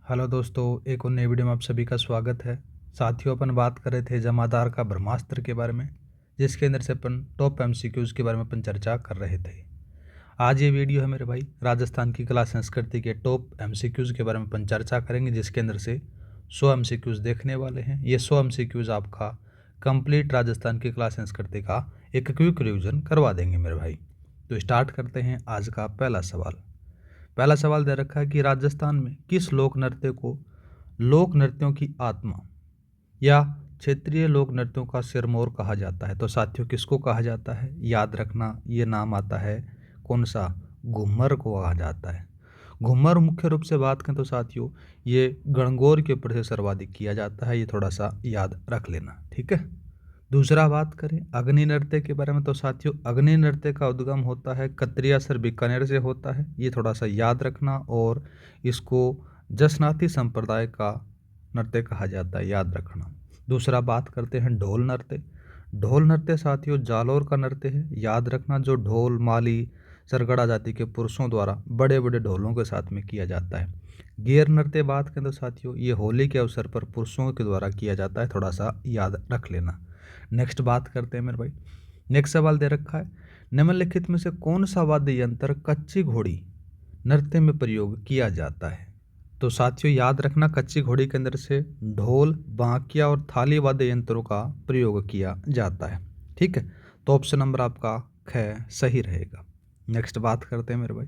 Hello दोस्तों, एक और नई वीडियो में आप सभी का स्वागत है। साथियों, अपन बात कर रहे थे जमादार का ब्रह्मास्त्र के बारे में, जिसके अंदर से अपन टॉप एमसीक्यूज़ के बारे में अपन चर्चा कर रहे थे। आज ये वीडियो है मेरे भाई राजस्थान की कला संस्कृति के टॉप एमसीक्यूज़ के बारे में अपन चर्चा करेंगे, जिसके अंदर से 100 एमसीक्यूज़ देखने वाले हैं। ये 100 एमसीक्यूज़ आपका कंप्लीट राजस्थान की कला संस्कृति का एक क्विक रिविजन करवा देंगे मेरे भाई। तो स्टार्ट करते हैं आज का पहला सवाल। पहला सवाल दे रखा है कि राजस्थान में किस लोक नृत्य को लोक नृत्यों की आत्मा या क्षेत्रीय लोक नृत्यों का सिरमौर कहा जाता है? तो साथियों, किसको कहा जाता है? याद रखना, ये नाम आता है कौन सा? घूमर को कहा जाता है। घूमर मुख्य रूप से बात करें तो साथियों, ये गणगौर के ऊपर से सर्वाधिक किया जाता है। ये थोड़ा सा याद रख लेना, ठीक है। दूसरा बात करें अग्नि नृत्य के बारे में, तो साथियों अग्नि नृत्य का उद्गम होता है कत्रियासर बीकानेर से होता है। ये थोड़ा सा याद रखना, और इसको जसनाती संप्रदाय का नृत्य कहा जाता है, याद रखना। दूसरा बात करते हैं ढोल नृत्य। ढोल नृत्य साथियों जालौर का नृत्य है, याद रखना, जो ढोल माली सरगड़ा जाति के पुरुषों द्वारा बड़े बड़े ढोलों के साथ में किया जाता है। गेर नृत्य बात करें तो साथियों ये होली के अवसर पर पुरुषों के द्वारा किया जाता है, थोड़ा सा याद रख लेना। नेक्स्ट बात करते हैं मेरे भाई। नेक्स्ट सवाल दे रखा है, निम्नलिखित में से कौन सा वाद्य यंत्र कच्ची घोड़ी नृत्य में प्रयोग किया जाता है? तो साथियों याद रखना, कच्ची घोड़ी के अंदर से ढोल, बांकिया और थाली वाद्य यंत्रों का प्रयोग किया जाता है, ठीक है। तो ऑप्शन नंबर आपका ख सही रहेगा। नेक्स्ट बात करते हैं मेरे भाई।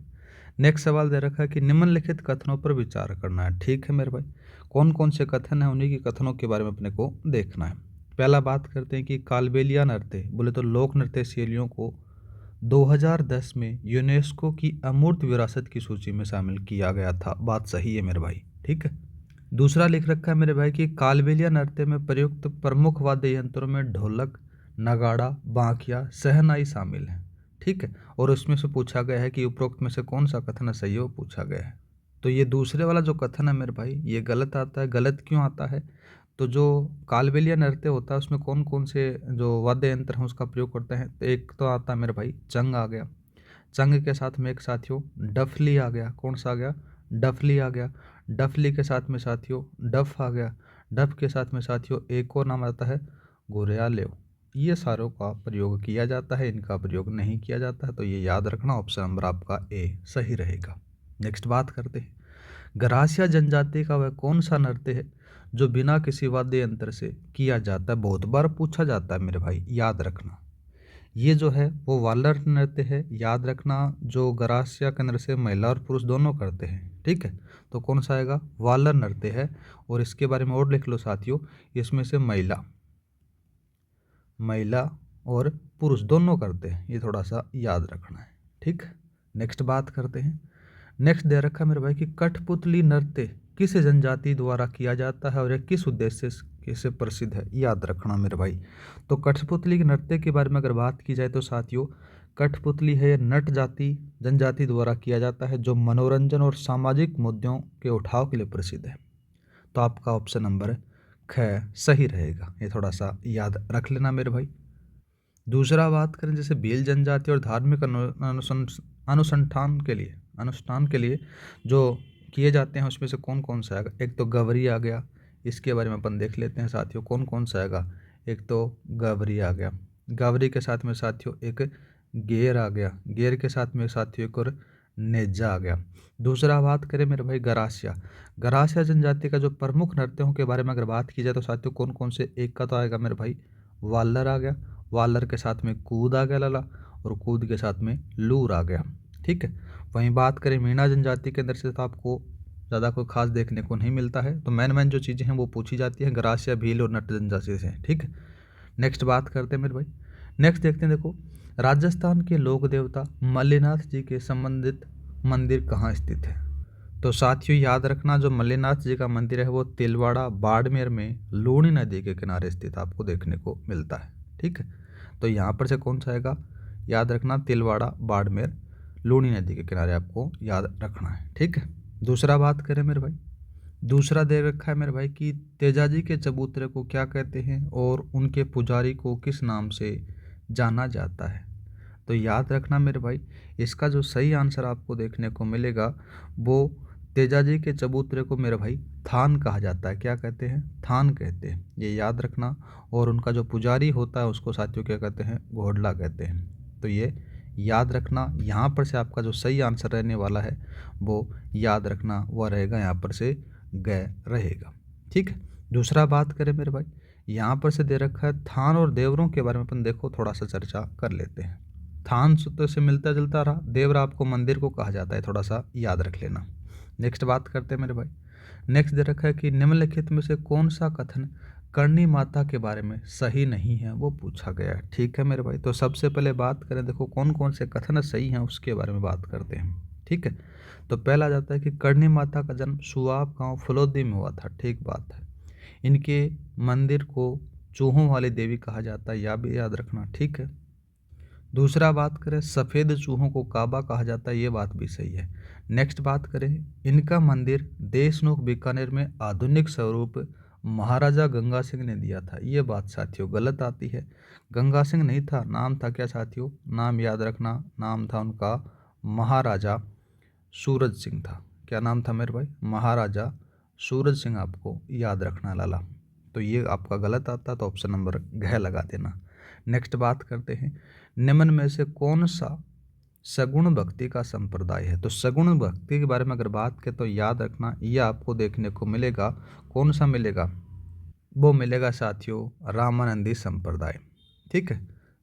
नेक्स्ट सवाल दे रखा है कि निम्नलिखित कथनों पर विचार करना है, ठीक है मेरे भाई। कौन कौन से कथन है, उन्हीं के कथनों के बारे में अपने को देखना है। पहला बात करते हैं कि कालबेलिया नृत्य बोले तो लोक नृत्य शैलियों को 2010 में यूनेस्को की अमूर्त विरासत की सूची में शामिल किया गया था। बात सही है मेरे भाई, ठीक है। दूसरा लिख रखा है मेरे भाई कि कालबेलिया नृत्य में प्रयुक्त प्रमुख वाद्य यंत्रों में ढोलक, नगाड़ा, बांकिया, शहनाई शामिल है, ठीक है। और उसमें से पूछा गया है कि उपरोक्त में से कौन सा कथन सही है, वो पूछा गया है। तो ये दूसरे वाला जो कथन है मेरे भाई ये गलत आता है। गलत क्यों आता है? तो जो कालबेलिया नृत्य होता है उसमें कौन कौन से जो वाद्य यंत्र हैं उसका प्रयोग करते हैं, तो एक तो आता है मेरे भाई चंग आ गया। चंग के साथ में एक साथियों डफली आ गया। कौन सा आ गया? डफली आ गया। डफली के साथ में साथियों डफ आ गया। डफ के साथ में साथियों एक और नाम आता है घुरियालेव। ये सारों का प्रयोग किया जाता है, इनका प्रयोग नहीं किया जाता है। तो ये याद रखना, ऑप्शन नंबर आपका ए सही रहेगा। नेक्स्ट बात करते हैं, गरासिया जनजाति का वह कौन सा नृत्य है जो बिना किसी वाद्य यंत्र से किया जाता है? बहुत बार पूछा जाता है मेरे भाई, याद रखना। ये जो है वो वालर नृत्य है, याद रखना, जो गरासिया के नृत्य से महिला और पुरुष दोनों करते हैं, ठीक है। तो कौन सा आएगा? वालर नृत्य है। और इसके बारे में और लिख लो साथियों, इसमें से महिला महिला और पुरुष दोनों करते हैं, ये थोड़ा सा याद रखना है, ठीक है। नेक्स्ट बात करते हैं। नेक्स्ट दे रखा है मेरे भाई कि कठपुतली नृत्य किस जनजाति द्वारा किया जाता है और यह किस उद्देश्य से प्रसिद्ध है? याद रखना मेरे भाई। तो कठपुतली के नृत्य के बारे में अगर बात की जाए तो साथियों कठपुतली है नट जाति जनजाति द्वारा किया जाता है, जो मनोरंजन और सामाजिक मुद्दों के उठाव के लिए प्रसिद्ध है। तो आपका ऑप्शन नंबर ख सही रहेगा, ये थोड़ा सा याद रख लेना मेरे भाई। दूसरा बात करें जैसे भील जनजाति और धार्मिक अनुष्ठान के लिए जो किए जाते हैं उसमें से कौन कौन सा आएगा? एक तो गवरी आ गया, इसके बारे में अपन देख लेते हैं साथियों कौन कौन सा आएगा। एक तो गवरी आ गया, गवरी के साथ में साथियों एक गेर आ गया, गेर के साथ में साथियों एक और नेजा आ गया। दूसरा बात करें मेरे भाई गरासिया, गरासिया जनजाति का जो प्रमुख नृत्यों के बारे में अगर बात की जाए तो साथियों कौन कौन से? एक का तो आएगा मेरे भाई वालर आ गया, वालर के साथ में कूद आ गया लाला, और कूद के साथ में लूर आ गया, ठीक है। वहीं बात करें मीणा जनजाति के अंदर से तो आपको ज़्यादा कोई खास देखने को नहीं मिलता है। तो मैन जो चीज़ें हैं वो पूछी जाती हैं गरासिया, भील और नट जनजाति से, ठीक है। नेक्स्ट बात करते हैं मेरे भाई। नेक्स्ट देखते हैं, देखो राजस्थान के लोक देवता मल्लिनाथ जी के संबंधित मंदिर कहाँ स्थित है? तो साथियों याद रखना, जो मल्लिनाथ जी का मंदिर है वो तिलवाड़ा बाड़मेर में लूणी नदी के किनारे स्थित आपको देखने को मिलता है, ठीक है। तो यहाँ पर से कौन सा आएगा? याद रखना तिलवाड़ा बाड़मेर लूणी नदी के किनारे आपको याद रखना है, ठीक है। दूसरा बात करें मेरे भाई, दूसरा दे रखा है मेरे भाई कि तेजाजी के चबूतरे को क्या कहते हैं और उनके पुजारी को किस नाम से जाना जाता है? तो याद रखना मेरे भाई, इसका जो सही आंसर आपको देखने को मिलेगा वो तेजाजी के चबूतरे को मेरे भाई थान कहा जाता है। क्या कहते हैं? थान कहते हैं, ये याद रखना। और उनका जो पुजारी होता है उसको साथियों क्या कहते हैं? घोड़ला कहते हैं। तो ये याद रखना। यहाँ पर से आपका जो सही आंसर रहने वाला है वो याद रखना वह रहेगा, यहाँ पर से ग रहेगा। ठीक है। दूसरा बात करें मेरे भाई, यहाँ पर से दे रखा है थान और देवरों के बारे में अपन देखो थोड़ा सा चर्चा कर लेते हैं। थान सूत्र से मिलता जुलता रहा, देवर आपको मंदिर को कहा जाता है, थोड़ा सा याद रख लेना। नेक्स्ट बात करते हैं मेरे भाई। नेक्स्ट दे रखा है कि निम्नलिखित में से कौन सा कथन करणी माता के बारे में सही नहीं है, वो पूछा गया है। ठीक है मेरे भाई, तो सबसे पहले बात करें, देखो कौन कौन से कथन सही हैं उसके बारे में बात करते हैं। ठीक है। तो पहला जाता है कि करणी माता का जन्म सुआब गांव फलोदी में हुआ था। ठीक बात है। इनके मंदिर को चूहों वाली देवी कहा जाता है, यह भी याद रखना। ठीक है। दूसरा बात करें, सफ़ेद चूहों को काबा कहा जाता है, ये बात भी सही है। नेक्स्ट बात करें, इनका मंदिर देशनोक बीकानेर में आधुनिक स्वरूप महाराजा गंगा सिंह ने दिया था, ये बात साथियों गलत आती है। गंगा सिंह नहीं था, नाम था क्या साथियों? नाम याद रखना, नाम था उनका महाराजा सूरज सिंह था। क्या नाम था मेरे भाई? महाराजा सूरज सिंह, आपको याद रखना लाला। तो ये आपका गलत आता, तो ऑप्शन नंबर घ लगा देना। नेक्स्ट बात करते हैं, निम्न में से कौन सा सगुण भक्ति का संप्रदाय है? तो सगुण भक्ति के बारे में अगर बात करें तो याद रखना, ये आपको देखने को मिलेगा। कौन सा मिलेगा? वो मिलेगा साथियों रामानंदी संप्रदाय। ठीक है।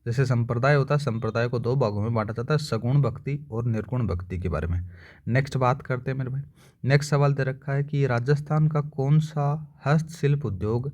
जैसे संप्रदाय होता है, संप्रदाय को दो भागों में बांटा जाता है, सगुण भक्ति और निर्गुण भक्ति के बारे में। नेक्स्ट बात करते हैं मेरे भाई। नेक्स्ट सवाल दे रखा है कि राजस्थान का कौन सा हस्तशिल्प उद्योग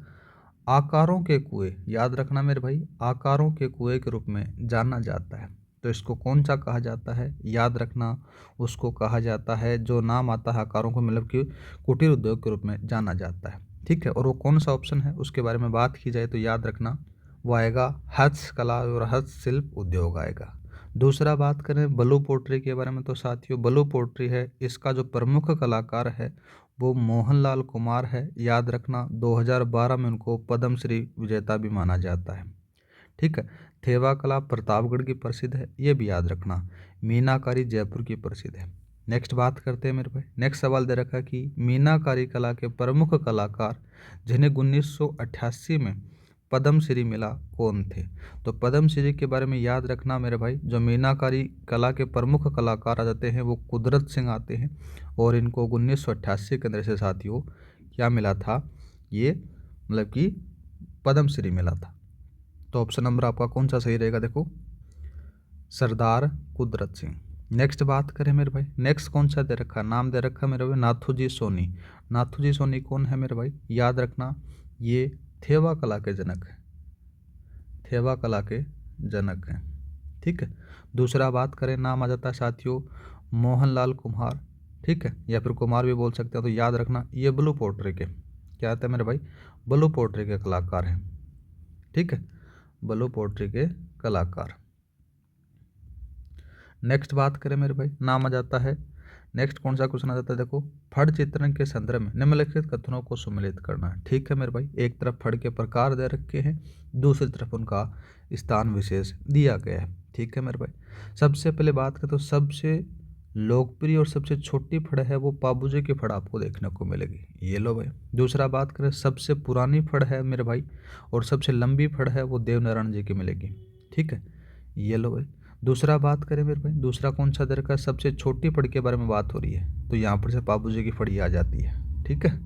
आकारों के कुएं, याद रखना मेरे भाई, आकारों के कुएं के रूप में जाना जाता है। तो इसको कौन सा कहा जाता है? याद रखना, उसको कहा जाता है जो नाम आता है आकारों को, मतलब कि कुटीर उद्योग के रूप में जाना जाता है। ठीक है। और वो कौन सा ऑप्शन है उसके बारे में बात की जाए तो याद रखना वो आएगा हस्तकला और हस्तशिल्प उद्योग आएगा। दूसरा बात करें बलू पोट्री के बारे में, तो साथियों बलू पोट्री है, इसका जो प्रमुख कलाकार है वो मोहनलाल कुमार है। याद रखना 2012 में उनको पद्मश्री विजेता भी माना जाता है। ठीक है। थेवा कला प्रतापगढ़ की प्रसिद्ध है, ये भी याद रखना। मीनाकारी जयपुर की प्रसिद्ध है। नेक्स्ट बात करते हैं मेरे भाई। नेक्स्ट सवाल दे रखा है कि मीनाकारी कला के प्रमुख कलाकार जिन्हें 1988 में पद्मश्री मिला कौन थे? तो पद्मश्री के बारे में याद रखना मेरे भाई, जो मीनाकारी कला के प्रमुख कलाकार आ जाते हैं वो कुदरत सिंह आते हैं, और इनको 1988 के अंदर से साथियों क्या मिला था? ये मतलब कि पद्मश्री मिला था। तो ऑप्शन नंबर आपका कौन सा सही रहेगा? देखो सरदार कुदरत सिंह। नेक्स्ट बात करें मेरे भाई, नेक्स्ट कौन सा दे रखा? नाम दे रखा मेरे भाई नाथूजी सोनी। नाथूजी सोनी कौन है मेरे भाई? याद रखना ये थेवा कला के जनक है, थेवा कला के जनक हैं। ठीक है। दूसरा बात करें, नाम आ जाता है साथियों मोहनलाल कुमार। ठीक है, या फिर कुमार भी बोल सकते हैं। तो याद रखना ये ब्लू पोट्री के क्या आते हैं मेरे भाई? ब्लू पोट्री के कलाकार हैं। ठीक है, ब्लू पोट्री के कलाकार। नेक्स्ट बात करें मेरे भाई, नाम आ जाता है, नेक्स्ट कौन सा क्वेश्चन आ जाता है? देखो फड़ चित्रण के संदर्भ में निम्नलिखित कथनों को सम्मिलित करना है। ठीक है मेरे भाई, एक तरफ फड़ के प्रकार दे रखे हैं, दूसरी तरफ उनका स्थान विशेष दिया गया है। ठीक है मेरे भाई, सबसे पहले बात करें तो सबसे लोकप्रिय और सबसे छोटी फड़ है वो पाबूजी की फड़ आपको देखने को मिलेगी, ये लो भाई। दूसरा बात करें सबसे पुरानी फड़ है मेरे भाई, और सबसे लंबी फड़ है वो देवनारायण जी की मिलेगी। ठीक है, ये लो भाई। दूसरा बात करें मेरे भाई, दूसरा कौन सा दर का सबसे छोटी फड़ के बारे में बात हो रही है, तो यहाँ पर से पाबूजी की फड़ी आ जाती है। ठीक है,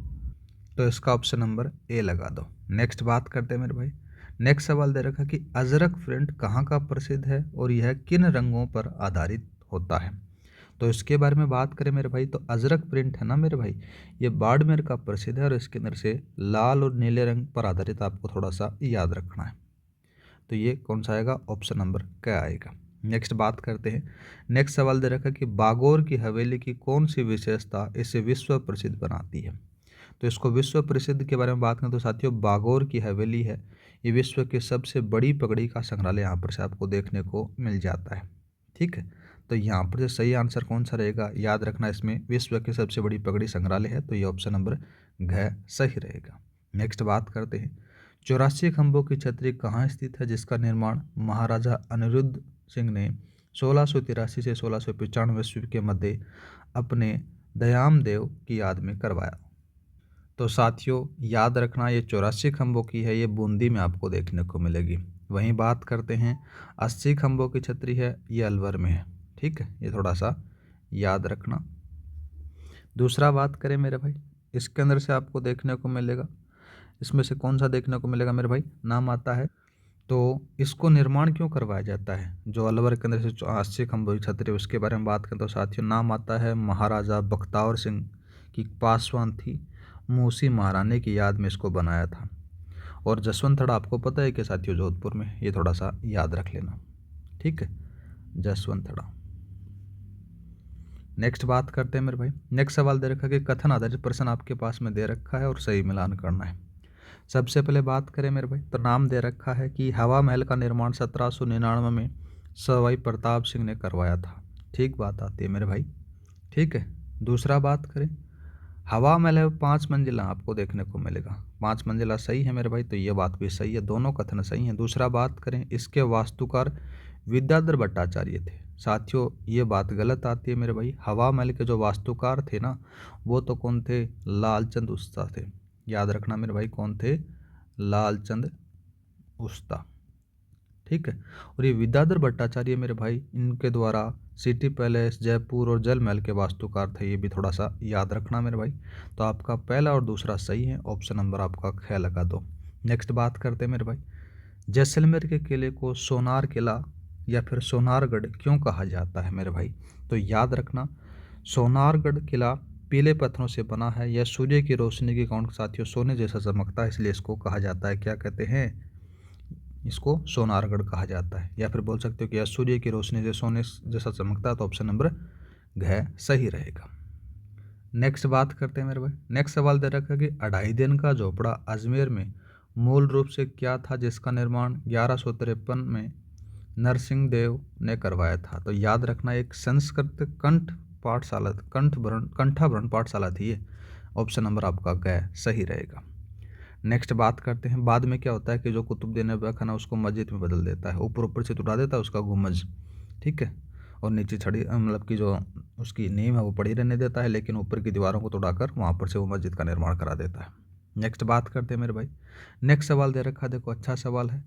तो इसका ऑप्शन नंबर ए लगा दो। नेक्स्ट बात करते हैं मेरे भाई, नेक्स्ट सवाल दे रखा कि अजरक प्रिंट कहाँ का प्रसिद्ध है और यह किन रंगों पर आधारित होता है? तो इसके बारे में बात करें मेरे भाई, तो अजरक प्रिंट है ना मेरे भाई, ये बाड़मेर का प्रसिद्ध है, और इसके अंदर से लाल और नीले रंग पर आधारित आपको थोड़ा सा याद रखना है। तो ये कौन सा आएगा? ऑप्शन नंबर क्या आएगा? नेक्स्ट बात करते हैं, नेक्स्ट सवाल दे रखा कि बागोर की हवेली की कौन सी विशेषता इसे विश्व प्रसिद्ध बनाती है? तो इसको विश्व प्रसिद्ध के बारे में बात करें तो साथियों बागोर की हवेली है, ये विश्व की सबसे बड़ी पगड़ी का संग्रहालय यहाँ पर से आपको देखने को मिल जाता है। ठीक है, तो यहाँ पर से सही आंसर कौन सा रहेगा? याद रखना इसमें विश्व की सबसे बड़ी पगड़ी संग्रहालय है, तो ये ऑप्शन नंबर घ सही रहेगा। नेक्स्ट बात करते हैं, 84 खंभों की छतरी कहाँ स्थित है जिसका निर्माण महाराजा अनिरुद्ध सिंह ने 1683 से 1695 ईस्वी के मध्य अपने दयाम देव की याद में करवाया? तो साथियों याद रखना ये 84 खंभों की है, ये बूंदी में आपको देखने को मिलेगी। वहीं बात करते हैं 80 खंभों की छतरी है, ये अलवर में है। ठीक है, ये थोड़ा सा याद रखना। दूसरा बात करें मेरे भाई, इसके अंदर से आपको देखने को मिलेगा, इसमें से कौन सा देखने को मिलेगा मेरे भाई, नाम आता है। तो इसको निर्माण क्यों करवाया जाता है, जो अलवर के अंदर से 80 खंभों की छतरी, उसके बारे में बात करें तो साथियों नाम आता है महाराजा बख्तावर सिंह की पासवान थी मूसी महारानी की याद में इसको बनाया था। और जसवंतथड़ा आपको पता है कि साथियों जोधपुर में, ये थोड़ा सा याद रख लेना। ठीक है, जसवंतथड़ा। नेक्स्ट बात करते हैं मेरे भाई, नेक्स्ट सवाल दे रखा है कि कथन आधारित प्रश्न आपके पास में दे रखा है और सही मिलान करना है। सबसे पहले बात करें मेरे भाई, तो नाम दे रखा है कि हवा महल का निर्माण 1799 में सवाई प्रताप सिंह ने करवाया था। ठीक बात आती है मेरे भाई। ठीक है, दूसरा बात करें, हवा महल है 5 मंजिला आपको देखने को मिलेगा, 5 मंजिला सही है मेरे भाई, तो ये बात भी सही है, दोनों कथन सही हैं। दूसरा बात करें, इसके वास्तुकार विद्याधर भट्टाचार्य थे। साथियों ये बात गलत आती है मेरे भाई, हवा महल के जो वास्तुकार थे ना, वो तो कौन थे, लालचंद उस्ता थे। याद रखना मेरे भाई, कौन थे, लालचंद उस्ता। ठीक है, और ये विद्याधर भट्टाचार्य मेरे भाई, इनके द्वारा सिटी पैलेस जयपुर और जल महल के वास्तुकार थे, ये भी थोड़ा सा याद रखना मेरे भाई। तो आपका पहला और दूसरा सही है, ऑप्शन नंबर आपका ख लगा दो। नेक्स्ट बात करते हैं मेरे भाई, जैसलमेर के किले को सोनार किला या फिर सोनारगढ़ क्यों कहा जाता है मेरे भाई, तो याद रखना सोनारगढ़ किला पीले पत्थरों से बना है, यह सूर्य की रोशनी के कारण साथियों सोने जैसा चमकता है, इसलिए इसको कहा जाता है, क्या कहते हैं, इसको सोनारगढ़ कहा जाता है। या फिर बोल सकते हो कि यह सूर्य की रोशनी से सोने जैसा चमकता है, तो ऑप्शन नंबर घ सही रहेगा। नेक्स्ट बात करते हैं मेरे भाई, नेक्स्ट सवाल दे रखा है कि 2.5 दिन का झोपड़ा अजमेर में मूल रूप से क्या था जिसका निर्माण 1153 में नरसिंह देव ने करवाया था। तो याद रखना एक संस्कृत कंठाभरण पाठशाला थी ये, ऑप्शन नंबर आपका ग सही रहेगा। नेक्स्ट बात करते हैं, बाद में क्या होता है कि जो कुतुबुद्दीन ऐबक है ना, उसको मस्जिद में बदल देता है, ऊपर ऊपर से उड़ा देता है उसका गुम्बज। ठीक है, और नीचे छड़ी मतलब कि जो उसकी नींव है वो पड़ी रहने देता है, लेकिन ऊपर की दीवारों को तोड़ाकर वहाँ पर से वो मस्जिद का निर्माण करा देता है। नेक्स्ट बात करते हैं मेरे भाई, नेक्स्ट सवाल दे रखा है, देखो अच्छा सवाल है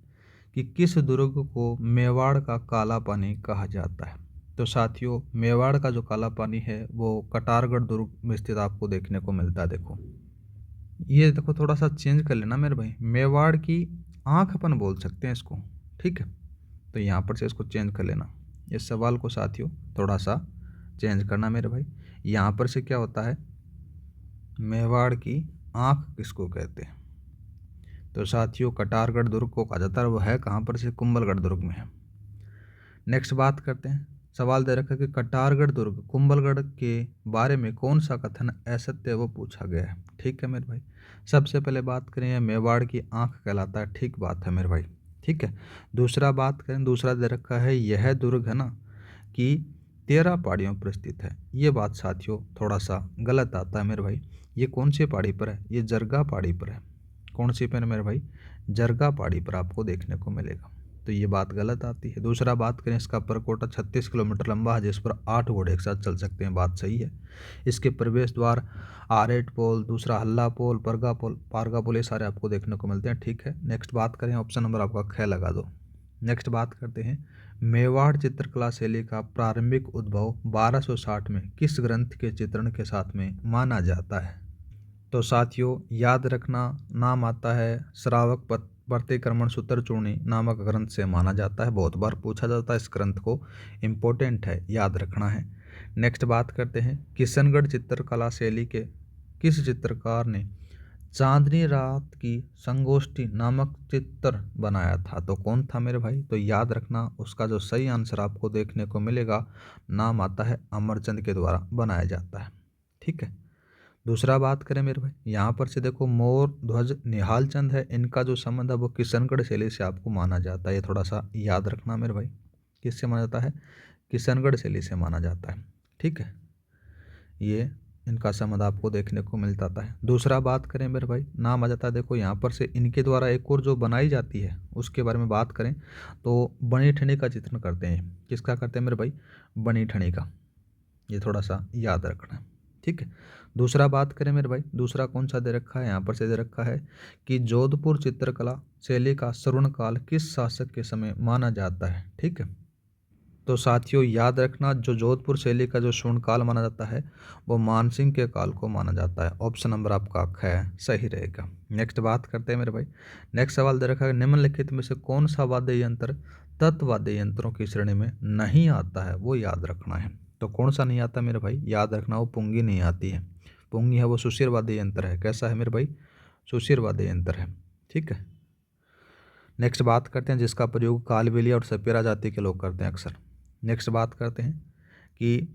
कि किस दुर्ग को मेवाड़ का काला पानी कहा जाता है। तो साथियों मेवाड़ का जो काला पानी है वो कटारगढ़ दुर्ग में स्थित आपको देखने को मिलता है। देखो ये देखो थोड़ा सा चेंज कर लेना मेरे भाई, मेवाड़ की आंख अपन बोल सकते हैं इसको। ठीक है, तो यहाँ पर से इसको चेंज कर लेना, इस सवाल को साथियों थोड़ा सा चेंज करना मेरे भाई। यहाँ पर से क्या होता है, मेवाड़ की आंख किसको कहते हैं, तो साथियों कटारगढ़ दुर्ग को कहा जाता है, वो है कहाँ पर से, कुंभलगढ़ दुर्ग में है। नेक्स्ट बात करते हैं, सवाल दे रखा है कि कटारगढ़ दुर्ग कुंभलगढ़ के बारे में कौन सा कथन असत्य है वो पूछा गया है। ठीक है मेरे भाई, सबसे पहले बात करें मेवाड़ की आंख कहलाता है, ठीक बात है मेरे भाई। ठीक है, दूसरा बात करें, दूसरा दे रखा है यह दुर्ग है ना कि 13 पहाड़ियों पर स्थित है, ये बात साथियों थोड़ा सा गलत आता है मेरे भाई। ये कौन सी पहाड़ी पर है, ये जरगा पहाड़ी पर है। कौन सी पर मेरे भाई, जरगा पहाड़ी पर आपको देखने को मिलेगा, तो ये बात गलत आती है। दूसरा बात करें, इसका परकोटा 36 किलोमीटर लंबा है, जिस पर 8 घोड़े एक साथ चल सकते हैं, बात सही है। इसके प्रवेश द्वार आरेट पोल, दूसरा हल्ला पोल, परगा पोल, पारगा पोल, ये सारे आपको देखने को मिलते हैं। ठीक है, नेक्स्ट बात करें, ऑप्शन नंबर आपका ख लगा दो। नेक्स्ट बात करते हैं, मेवाड़ चित्रकला शैली का प्रारंभिक उद्भव 1260 में किस ग्रंथ के चित्रण के साथ में माना जाता है। तो साथियों याद रखना, नाम आता है श्रावक प्रतिक्रमण सूत्र चूर्णी नामक ग्रंथ से माना जाता है, बहुत बार पूछा जाता है इस ग्रंथ को, इम्पोर्टेंट है, याद रखना है। नेक्स्ट बात करते हैं, किशनगढ़ चित्रकला शैली के किस चित्रकार ने चांदनी रात की संगोष्ठी नामक चित्र बनाया था, तो कौन था मेरे भाई, तो याद रखना उसका जो सही आंसर आपको देखने को मिलेगा, नाम आता है अमरचंद के द्वारा बनाया जाता है। ठीक है, दूसरा बात करें मेरे भाई, यहाँ पर से देखो मोर ध्वज निहाल चंद है, इनका जो संबंध है वो किशनगढ़ शैली से आपको माना जाता है, ये थोड़ा सा याद रखना मेरे भाई, किससे माना जाता है, किशनगढ़ शैली से माना जाता है। ठीक है, ये इनका संबंध आपको देखने को मिल जाता है। दूसरा बात करें मेरे भाई, नाम आ जाता है, देखो यहाँ पर से इनके द्वारा एक और जो बनाई जाती है उसके बारे में बात करें तो बनी ठनी का चित्रण करते हैं, किसका करते हैं मेरे भाई, बनी ठनी का, ये थोड़ा सा याद रखना है। ठीक है। दूसरा बात करें मेरे भाई, दूसरा कौन सा दे रखा है, यहाँ पर से दे रखा है कि जोधपुर चित्रकला शैली का स्वर्णकाल किस शासक के समय माना जाता है। ठीक है, तो साथियों याद रखना, जो जोधपुर शैली का जो स्वर्णकाल माना जाता है वो मानसिंह के काल को माना जाता है। ऑप्शन नंबर आपका ख है, सही रहेगा। नेक्स्ट बात करते हैं मेरे भाई, नेक्स्ट सवाल दे रखा है निम्नलिखित में से कौन सा वाद्य यंत्र तत्वाद्य यंत्रों की श्रेणी में नहीं आता है, वो याद रखना है। तो कौन सा नहीं आता मेरे भाई, याद रखना वो पुंगी नहीं आती है। पुंगी है वो सुशिर वाद्य यंत्र है। कैसा है मेरे भाई, सुशिर वाद्य यंत्र है। ठीक है, नेक्स्ट बात करते हैं जिसका प्रयोग कालबेलिया और सपेरा जाति के लोग करते हैं अक्सर। नेक्स्ट बात करते हैं कि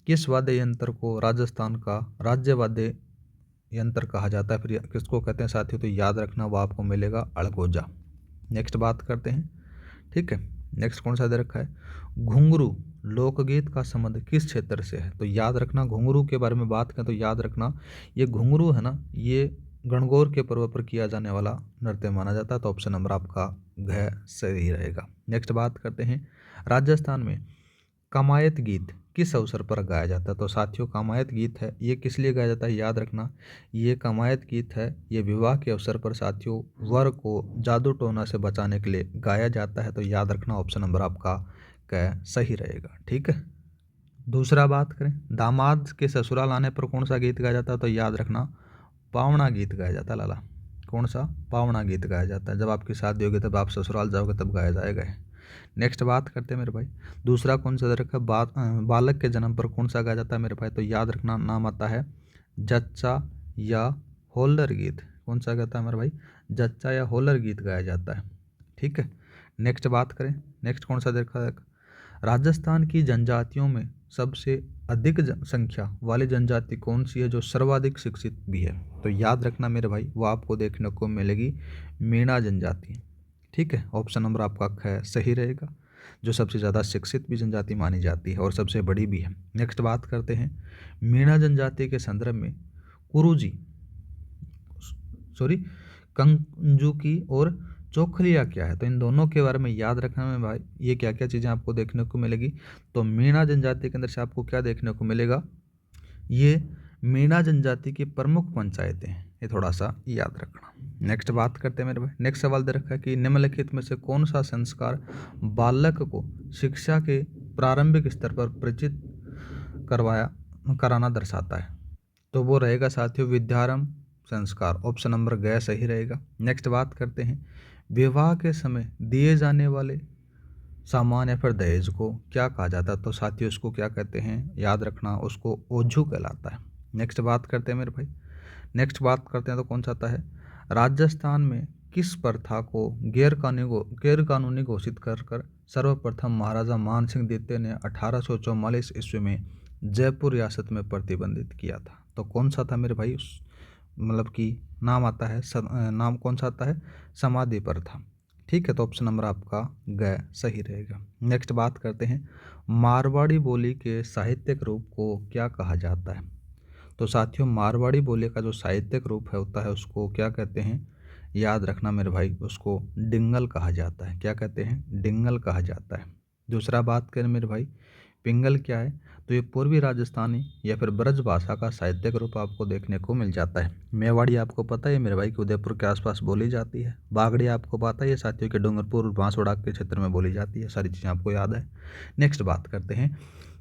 किस वाद्य यंत्र को राजस्थान का राज्य वाद्य यंत्र कहा जाता है, फिर किसको कहते हैं साथियों, तो याद रखना वो आपको मिलेगा अड़गोजा। नेक्स्ट बात करते हैं। ठीक है, नेक्स्ट कौन सा दे रखा है, घुंघरू लोकगीत का संबंध किस क्षेत्र से है, तो याद रखना घुंघरू के बारे में बात करें तो याद रखना ये घुंघरू है ना, ये गणगौर के पर्व पर किया जाने वाला नृत्य माना जाता है। तो ऑप्शन नंबर आपका घ सही रहेगा। नेक्स्ट बात करते हैं, राजस्थान में कमायत गीत किस अवसर पर गाया जाता है, तो साथियों कमायत गीत है ये किस लिए गाया जाता है, याद रखना ये कमायत गीत है ये विवाह के अवसर पर साथियों वर को जादू टोना से बचाने के लिए गाया जाता है। तो याद रखना ऑप्शन नंबर आपका क सही रहेगा। ठीक है, दूसरा बात करें, दामाद के ससुराल आने पर कौन सा गीत गाया जाता है, तो याद रखना पावना गीत गाया जाता है। लाला कौन सा, पावना गीत गाया जाता है। जब आपकी शादी होगी तब आप ससुराल जाओगे तब गाया जाएगा। नेक्स्ट बात करते हैं मेरे भाई, दूसरा कौन सा रखा बालक के जन्म पर कौन सा गाया जाता है मेरे भाई, तो याद रखना नाम आता है जच्चा या होल्लर गीत। कौन सा गाता है मेरे भाई, जच्चा या होल्लर गीत गाया जाता है। ठीक है, नेक्स्ट बात करें, नेक्स्ट कौन सा देखा है, राजस्थान की जनजातियों में सबसे अधिक संख्या वाली जनजाति कौन सी है जो सर्वाधिक शिक्षित भी है, तो याद रखना मेरे भाई वो आपको देखने को मिलेगी मीणा जनजाति। ठीक है, ऑप्शन नंबर आपका ख सही रहेगा, जो सबसे ज़्यादा शिक्षित भी जनजाति मानी जाती है और सबसे बड़ी भी है। नेक्स्ट बात करते हैं, मीणा जनजाति के संदर्भ में कुरुजी कंजुकी और चोखलिया क्या है, तो इन दोनों के बारे में याद रखना में भाई ये क्या क्या चीज़ें आपको देखने को मिलेगी। तो मीणा जनजाति के अंदर से आपको क्या देखने को मिलेगा, ये मीणा जनजाति की प्रमुख पंचायतें हैं, ये थोड़ा सा याद रखना। नेक्स्ट बात करते हैं मेरे भाई, नेक्स्ट सवाल दे रखा है कि निम्नलिखित में से कौन सा संस्कार बालक को शिक्षा के प्रारंभिक स्तर पर परिचित कराना दर्शाता है, तो वो रहेगा साथियों विद्यारंभ संस्कार। ऑप्शन नंबर ग सही रहेगा। नेक्स्ट बात करते हैं, विवाह के समय दिए जाने वाले सामान या फिर दहेज को क्या कहा जाता है, तो साथियों उसको क्या कहते हैं, याद रखना उसको ओझू कहलाता है। नेक्स्ट बात करते हैं मेरे भाई, नेक्स्ट बात करते हैं तो कौन सा आता है, राजस्थान में किस प्रथा को गैर कानूनी घोषित कर सर्वप्रथम महाराजा मानसिंह द्वितीय ने 1844 ईस्वी में जयपुर रियासत में प्रतिबंधित किया था, तो कौन सा था मेरे भाई, मतलब कि नाम आता है नाम कौन सा आता है, समाधि प्रथा। ठीक है, तो ऑप्शन नंबर आपका ग सही रहेगा। नेक्स्ट बात करते हैं, मारवाड़ी बोली के साहित्यिक रूप को क्या कहा जाता है, तो साथियों मारवाड़ी बोली का जो साहित्यिक रूप है होता है उसको क्या कहते हैं, याद रखना मेरे भाई उसको डिंगल कहा जाता है। क्या कहते हैं, डिंगल कहा जाता है। दूसरा बात करें मेरे भाई, पिंगल क्या है, तो ये पूर्वी राजस्थानी या फिर ब्रज भाषा का साहित्यिक रूप आपको देखने को मिल जाता है। मेवाड़ी आपको पता है मेरे भाई कि उदयपुर के आसपास बोली जाती है। बागड़ी आपको पता है साथियों के डूंगरपुर और बांसवाड़ा के क्षेत्र में बोली जाती है। सारी चीज़ें आपको याद है। नेक्स्ट बात करते हैं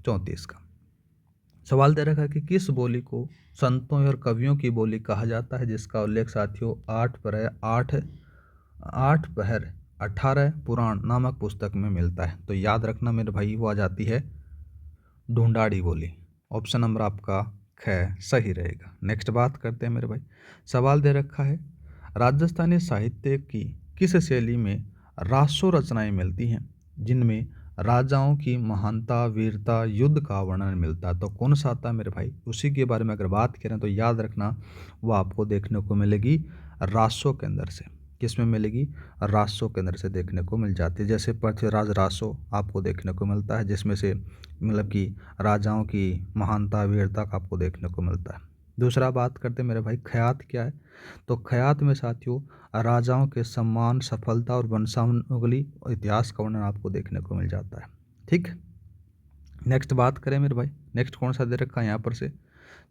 34 का सवाल दे रखा है कि किस बोली को संतों और कवियों की बोली कहा जाता है, जिसका उल्लेख साथियों 8 पहर 18 पुराण नामक पुस्तक में मिलता है, तो याद रखना मेरे भाई वो आ जाती है ढूंढाड़ी बोली। ऑप्शन नंबर आपका ख सही रहेगा। नेक्स्ट बात करते हैं मेरे भाई, सवाल दे रखा है राजस्थानी साहित्य की किस शैली में रासो रचनाएं मिलती हैं जिनमें राजाओं की महानता वीरता युद्ध का वर्णन मिलता है, तो कौन सा आता है मेरे भाई, उसी के बारे में अगर बात करें तो याद रखना वो आपको देखने को मिलेगी रासो के अंदर से। किस में मिलेगी, रासो के अंदर से देखने को मिल जाती है। जैसे पृथ्वीराज रासो आपको देखने को मिलता है, जिसमें से मतलब कि राजाओं की महानता वीरता का आपको देखने को मिलता है। दूसरा बात करते हैं मेरे भाई, ख्यात क्या है, तो ख्यात में साथियों राजाओं के सम्मान सफलता और वंशावली इतिहास का वर्णन आपको देखने को मिल जाता है। ठीक, नेक्स्ट बात करें मेरे भाई, नेक्स्ट कौन सा दे रखा है यहाँ पर से,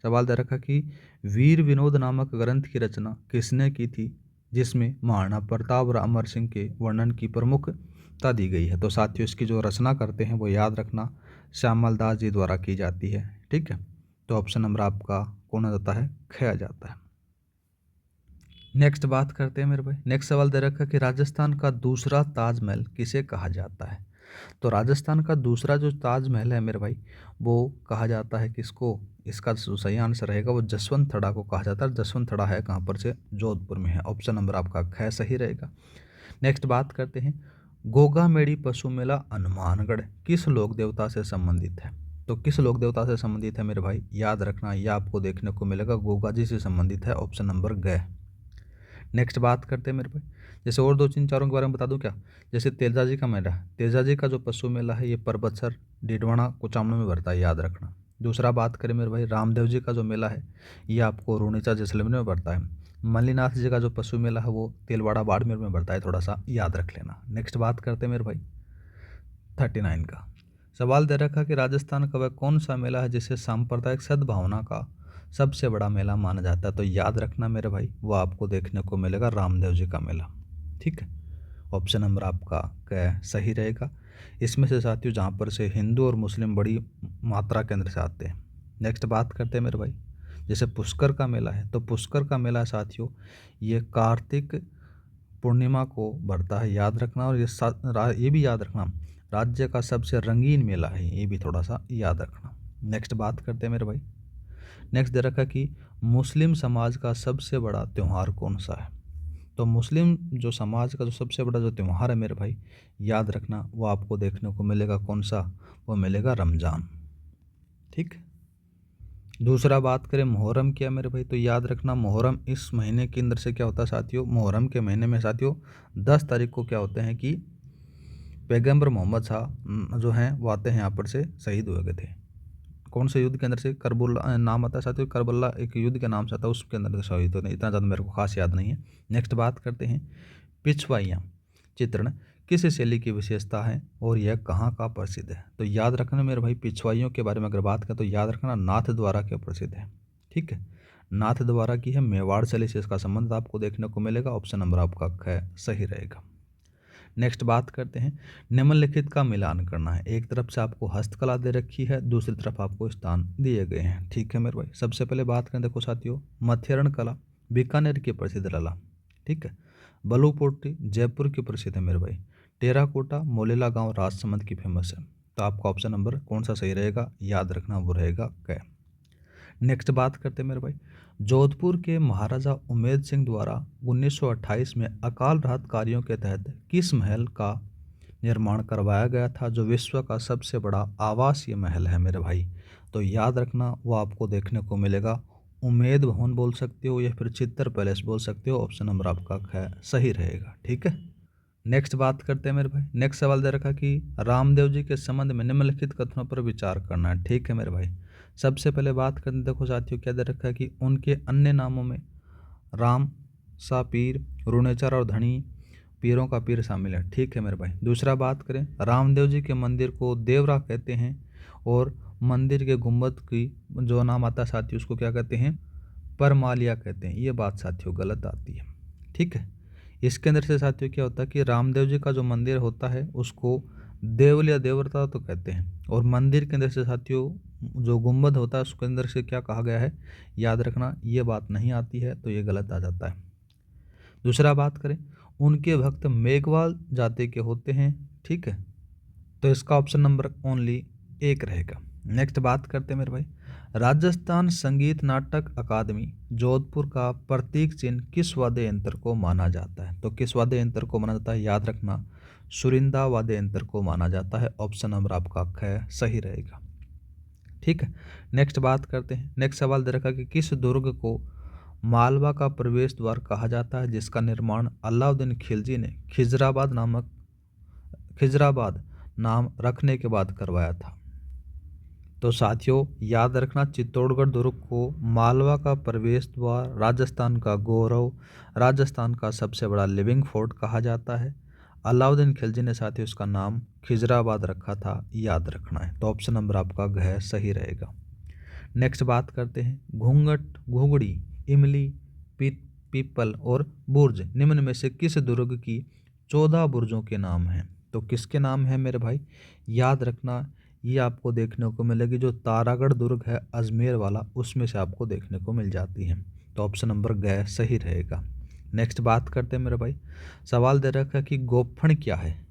सवाल दे रखा कि वीर विनोद नामक ग्रंथ की रचना किसने की थी, जिसमें महाराणा प्रताप और अमर सिंह के वर्णन की प्रमुखता दी गई है। तो साथियों इसकी जो रचना करते हैं वो याद रखना श्यामल दास जी द्वारा की जाती है। ठीक है, तो ऑप्शन नंबर आपका कौन आ जाता है, ख आ जाता है। नेक्स्ट बात करते हैं मेरे भाई। नेक्स्ट सवाल दे रखा कि राजस्थान का दूसरा ताजमहल किसे कहा जाता है। तो राजस्थान का दूसरा जो ताजमहल है मेरे भाई वो कहा जाता है किसको, इसका जो सही आंसर रहेगा वो जसवंत थड़ा को कहा जाता है। जसवंत थड़ा है कहाँ पर से, जोधपुर में है। ऑप्शन नंबर आपका ख सही रहेगा। नेक्स्ट बात करते हैं, गोगा मेड़ी पशु मेला हनुमानगढ़ किस लोक देवता से संबंधित है। तो किस लोक देवता से संबंधित है मेरे भाई, याद रखना यह आपको देखने को मिलेगा गोगा जी से संबंधित है। ऑप्शन नंबर ग। नेक्स्ट बात करते हैं मेरे भाई, जैसे और दो तीन चारों के बारे में बता दूं क्या। जैसे तेजाजी का मेला, तेजाजी का जो पशु मेला है ये परबतसर डीडवाना कुचामणों में भरता है, याद रखना। दूसरा बात करें मेरे भाई, रामदेव जी का जो मेला है ये आपको रूणीचा जैसलमेर में भरता है। मल्लीनाथ जी का जो पशु मेला है वो तेलवाड़ा बाड़मेर में भरता है, थोड़ा सा याद रख लेना। नेक्स्ट बात करते हैं मेरे भाई 39 का सवाल दे रखा कि राजस्थान का वह कौन सा मेला है जिसे सांप्रदायिक सद्भावना का सबसे बड़ा मेला माना जाता है। तो याद रखना मेरे भाई वो आपको देखने को मिलेगा रामदेव जी का मेला। ठीक है, ऑप्शन नंबर आपका क सही रहेगा। इसमें से साथियों जहाँ पर से हिंदू और मुस्लिम बड़ी मात्रा के अंदर से आते हैं। नेक्स्ट बात करते हैं मेरे भाई, जैसे पुष्कर का मेला है, तो पुष्कर का मेला साथियों ये कार्तिक पूर्णिमा को भरता है, याद रखना। और ये भी याद रखना राज्य का सबसे रंगीन मेला है, ये भी थोड़ा सा याद रखना। नेक्स्ट बात करते हैं मेरे भाई, नेक्स्ट दे रखा कि मुस्लिम समाज का सबसे बड़ा त्यौहार कौन सा है। तो मुस्लिम जो समाज का जो सबसे बड़ा जो त्यौहार है मेरे भाई याद रखना वो आपको देखने को मिलेगा कौन सा, वो मिलेगा रमज़ान। ठीक, दूसरा बात करें मुहर्रम क्या मेरे भाई, तो याद रखना मुहर्रम इस महीने के अंदर से क्या होता है साथियों, मुहर्रम के महीने में साथियों 10 तारीख को क्या होते हैं कि पैगंबर मोहम्मद शाह जो हैं वो आते हैं यहाँ पर से शहीद हुए गए थे। कौन से युद्ध के अंदर से, करबला नाम आता है साथियों, करबला एक युद्ध के नाम से आता है, उसके अंदर से शहीद होते हैं। इतना ज़्यादा मेरे को खास याद नहीं है। नेक्स्ट बात करते हैं पिछवाइयाँ चित्रण किस शैली की विशेषता है और यह कहाँ का प्रसिद्ध है। तो याद रखना मेरे भाई पिछवाइयों के बारे में अगर बात करें तो याद रखना नाथ द्वारा के प्रसिद्ध है। ठीक है, नाथ द्वारा की है, मेवाड़ शैली से इसका संबंध आपको देखने को मिलेगा। ऑप्शन नंबर आपका ख सही रहेगा। नेक्स्ट बात करते हैं निम्नलिखित का मिलान करना है। एक तरफ से आपको हस्तकला दे रखी है, दूसरी तरफ आपको स्थान दिए गए हैं। ठीक है मेरे भाई, सबसे पहले बात करें देखो साथियों मथेरण कला बीकानेर की प्रसिद्ध कला। ठीक है, बलू पोट्री जयपुर की प्रसिद्ध है मेरे भाई। टेराकोटा मोलेला गांव राजसमंद की फेमस है। तो आपका ऑप्शन नंबर कौन सा सही रहेगा, याद रखना वो रहेगा क। नेक्स्ट बात करते हैं मेरे भाई, जोधपुर के महाराजा उमेद सिंह द्वारा 1928 में अकाल राहत कार्यों के तहत किस महल का निर्माण करवाया गया था जो विश्व का सबसे बड़ा आवासीय महल है मेरे भाई। तो याद रखना वो आपको देखने को मिलेगा उमेद भवन बोल सकते हो या फिर चित्तर पैलेस बोल सकते हो। ऑप्शन नंबर आपका ख सही रहेगा। ठीक है, नेक्स्ट बात करते हैं मेरे भाई। नेक्स्ट सवाल दे रखा कि रामदेव जी के संबंध में निम्नलिखित कथनों पर विचार करना है। ठीक है मेरे भाई, सबसे पहले बात करते देखो साथियों क्या दे रखा है कि उनके अन्य नामों में राम सा पीर रुणेचर और धनी पीरों का पीर शामिल है। ठीक है मेरे भाई, दूसरा बात करें रामदेव जी के मंदिर को देवरा कहते हैं और मंदिर के गुंबद की जो नाम आता है साथियों उसको क्या कहते हैं, परमालिया कहते हैं। ये बात साथियों गलत आती है। ठीक है, इसके अंदर से साथियों क्या होता है कि रामदेव जी का जो मंदिर होता है उसको देवल या देवता तो कहते हैं, और मंदिर के अंदर से साथियों जो गुंबद होता है उसके अंदर से क्या कहा गया है, याद रखना ये बात नहीं आती है, तो ये गलत आ जाता है। दूसरा बात करें उनके भक्त मेघवाल जाति के होते हैं। ठीक है, तो इसका ऑप्शन नंबर ओनली 1 रहेगा। नेक्स्ट बात करते हैं मेरे भाई, राजस्थान संगीत नाटक अकादमी जोधपुर का प्रतीक चिन्ह किस वाद्य यंत्र को माना जाता है। तो किस वाद्य यंत्र को माना जाता है, याद रखना सुरिंदा वाद्य यंत्र को माना जाता है। ऑप्शन नंबर आपका ख सही रहेगा। ठीक है, नेक्स्ट बात करते हैं। नेक्स्ट सवाल दे रखा कि किस दुर्ग को मालवा का प्रवेश द्वार कहा जाता है जिसका निर्माण अलाउद्दीन खिलजी ने खिजराबाद नाम रखने के बाद करवाया था। तो साथियों याद रखना चित्तौड़गढ़ दुर्ग को मालवा का प्रवेश द्वार, राजस्थान का गौरव, राजस्थान का सबसे बड़ा लिविंग फोर्ट कहा जाता है। अलाउद्दीन खिलजी ने साथियों उसका नाम खिजराबाद रखा था, याद रखना है। तो ऑप्शन नंबर आपका घ सही रहेगा। नेक्स्ट बात करते हैं घूंघट, घुघड़ी, इमली, पीपल और बुर्ज निम्न में से किस दुर्ग की 14 बुर्जों के नाम हैं? तो किसके नाम है मेरे भाई? याद रखना, ये आपको देखने को मिलेगी जो तारागढ़ दुर्ग है अजमेर वाला, उसमें से आपको देखने को मिल जाती है। तो ऑप्शन नंबर ग सही रहेगा। नेक्स्ट बात करते हैं मेरे भाई, सवाल दे रखा है कि गोफण क्या है?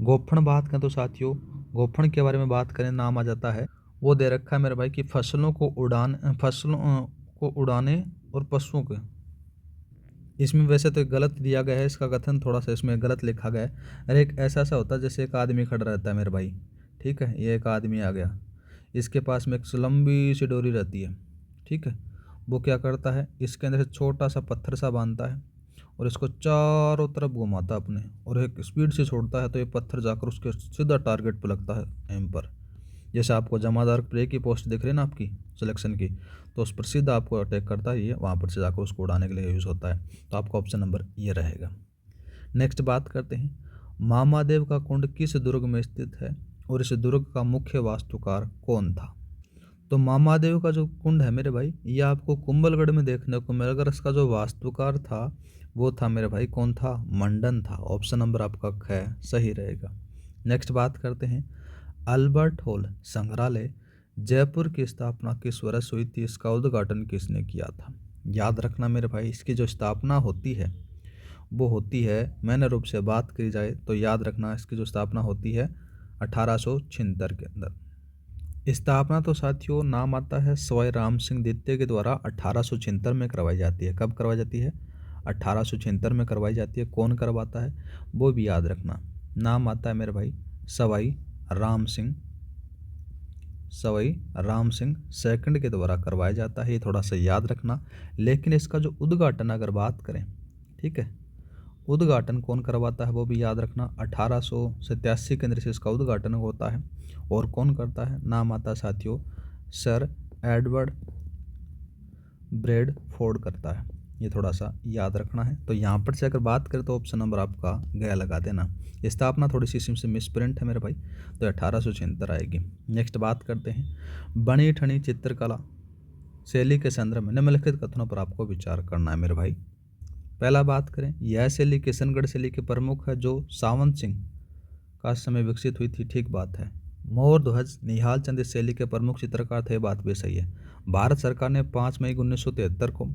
गोफण बात करें तो साथियों, गोफण के बारे में बात करें, नाम आ जाता है, वो दे रखा है मेरे भाई कि फसलों को उड़ाने और पशुओं के, इसमें वैसे तो गलत दिया गया है, इसका कथन थोड़ा सा इसमें गलत लिखा गया है। अरे एक ऐसा होता है जैसे एक आदमी खड़ा रहता है मेरे भाई, ठीक है, ये एक आदमी आ गया, इसके पास में एक लंबी सी डोरी रहती है, ठीक है, वो क्या करता है, इसके अंदर से छोटा सा पत्थर सा बांधता है और इसको चारों तरफ घुमाता है अपने, और एक स्पीड से छोड़ता है तो ये पत्थर जाकर उसके सीधा टारगेट पर लगता है एम पर। जैसे आपको जमादार प्ले की पोस्ट दिख रही है ना आपकी सिलेक्शन की, तो उस पर सीधा आपको अटैक करता है, ये वहाँ पर से जाकर उसको उड़ाने के लिए यूज़ होता है। तो आपका ऑप्शन नंबर ये रहेगा। नेक्स्ट बात करते हैं, मामादेव का कुंड किस दुर्ग में स्थित है और इस दुर्ग का मुख्य वास्तुकार कौन था? तो मामादेव का जो कुंड है मेरे भाई, ये आपको कुंभलगढ़ में देखने को मिलेगा, अगर इसका जो वास्तुकार था वो था मेरे भाई, कौन था? मंडन था। ऑप्शन नंबर आपका ख सही रहेगा। नेक्स्ट बात करते हैं, अल्बर्ट हॉल संग्रहालय जयपुर की स्थापना किस वर्ष हुई थी? इसका उद्घाटन किसने किया था? याद रखना मेरे भाई, इसकी जो स्थापना होती है वो होती है, मैंने रूप से बात करी जाए तो याद रखना, इसकी जो स्थापना होती है 1876 के अंदर। स्थापना तो साथियों नाम आता है सवाई राम सिंह द्वितीय के द्वारा 1876 में करवाई जाती है। कब करवाई जाती है? 1876 में करवाई जाती है। कौन करवाता है वो भी याद रखना, नाम आता है मेरे भाई सवाई राम सिंह सेकंड के द्वारा करवाया जाता है। ये थोड़ा सा याद रखना। लेकिन इसका जो उद्घाटन अगर बात करें, ठीक है, उद्घाटन कौन करवाता है वो भी याद रखना, 1887 के अंदर से इसका उद्घाटन होता है। और कौन करता है? नाम आता है साथियों सर एडवर्ड ब्रैडफोर्ड करता है। ये थोड़ा सा याद रखना है। तो यहाँ पर से अगर बात करें तो ऑप्शन नंबर आपका गया लगा देना। स्थापना थोड़ी सी इसमें से मिसप्रिंट है मेरे भाई, तो 1876 आएगी। नेक्स्ट बात करते हैं, बनी ठनी चित्रकला शैली के संदर्भ में निम्नलिखित कथनों पर आपको विचार करना है मेरे भाई। पहला बात करें, यह शैली किशनगढ़ शैली के प्रमुख है जो सावंत सिंह का समय विकसित हुई थी। ठीक बात है। मोर ध्वज निहाल चंद इस शैली के प्रमुख चित्रकार थे। बात भी सही है। भारत सरकार ने 5 मई 1973 को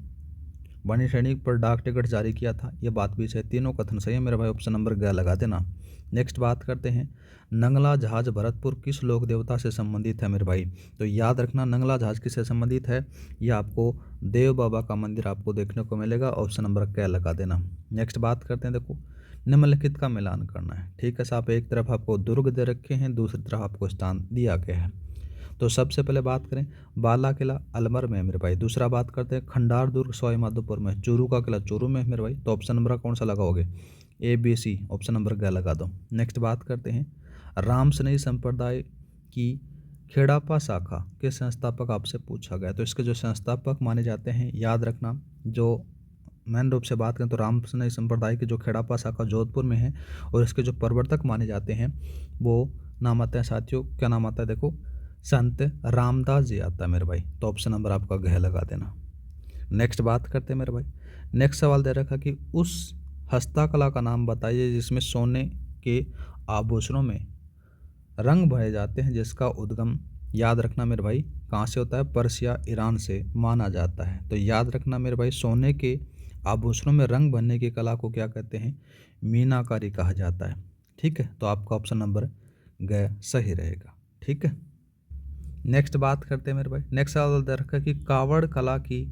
बनी ठनी पर डाक टिकट जारी किया था। ये बात भी सही। तीनों कथन सही है मेरे भाई, ऑप्शन नंबर ग लगा देना। नेक्स्ट बात करते हैं, नंगला जहाज भरतपुर किस लोक देवता से संबंधित है मेरे भाई? तो याद रखना नंगला जहाज किससे संबंधित है? ये आपको देव बाबा का मंदिर आपको देखने को मिलेगा। ऑप्शन नंबर क लगा देना। नेक्स्ट बात करते हैं, देखो निम्नलिखित का मिलान करना है। ठीक है साहब, एक तरफ आपको दुर्ग दे रखे हैं, दूसरी तरफ आपको स्थान दिया गया है। तो सबसे पहले बात करें बाला किला अलवर में मेरे भाई। दूसरा बात करते हैं खंडार दुर्ग सवाईमाधोपुर में। चूरू का किला चूरू में मेरे भाई। तो ऑप्शन नंबर कौन सा लगाओगे? ABC, ऑप्शन नंबर ग लगा दो। नेक्स्ट बात करते हैं, रामसनई संप्रदाय की खेड़ापा शाखा के संस्थापक आपसे पूछा गया। तो इसके जो संस्थापक माने जाते हैं, याद रखना, जो मेन रूप से बात करें तो रामसनई संप्रदाय की जो खेड़ापा शाखा जोधपुर में है, और इसके जो प्रवर्तक माने जाते हैं वो नाम आते हैं साथियों, क्या नाम आता है? देखो संत रामदास जी आता है मेरे भाई। तो ऑप्शन नंबर आपका घ लगा देना। नेक्स्ट बात करते हैं मेरे भाई। नेक्स्ट सवाल दे रखा कि उस हस्तकला का नाम बताइए जिसमें सोने के आभूषणों में रंग भरे जाते हैं, जिसका उद्गम याद रखना मेरे भाई कहाँ से होता है? पर्सिया ईरान से माना जाता है। तो याद रखना मेरे भाई, सोने के आभूषणों में रंग भरने की कला को क्या कहते हैं? मीनाकारी कहा जाता है। ठीक है, तो आपका ऑप्शन नंबर ग सही रहेगा। ठीक है, नेक्स्ट बात करते हैं मेरे भाई। नेक्स्ट सवाल दे रखा कि कावड़ कला की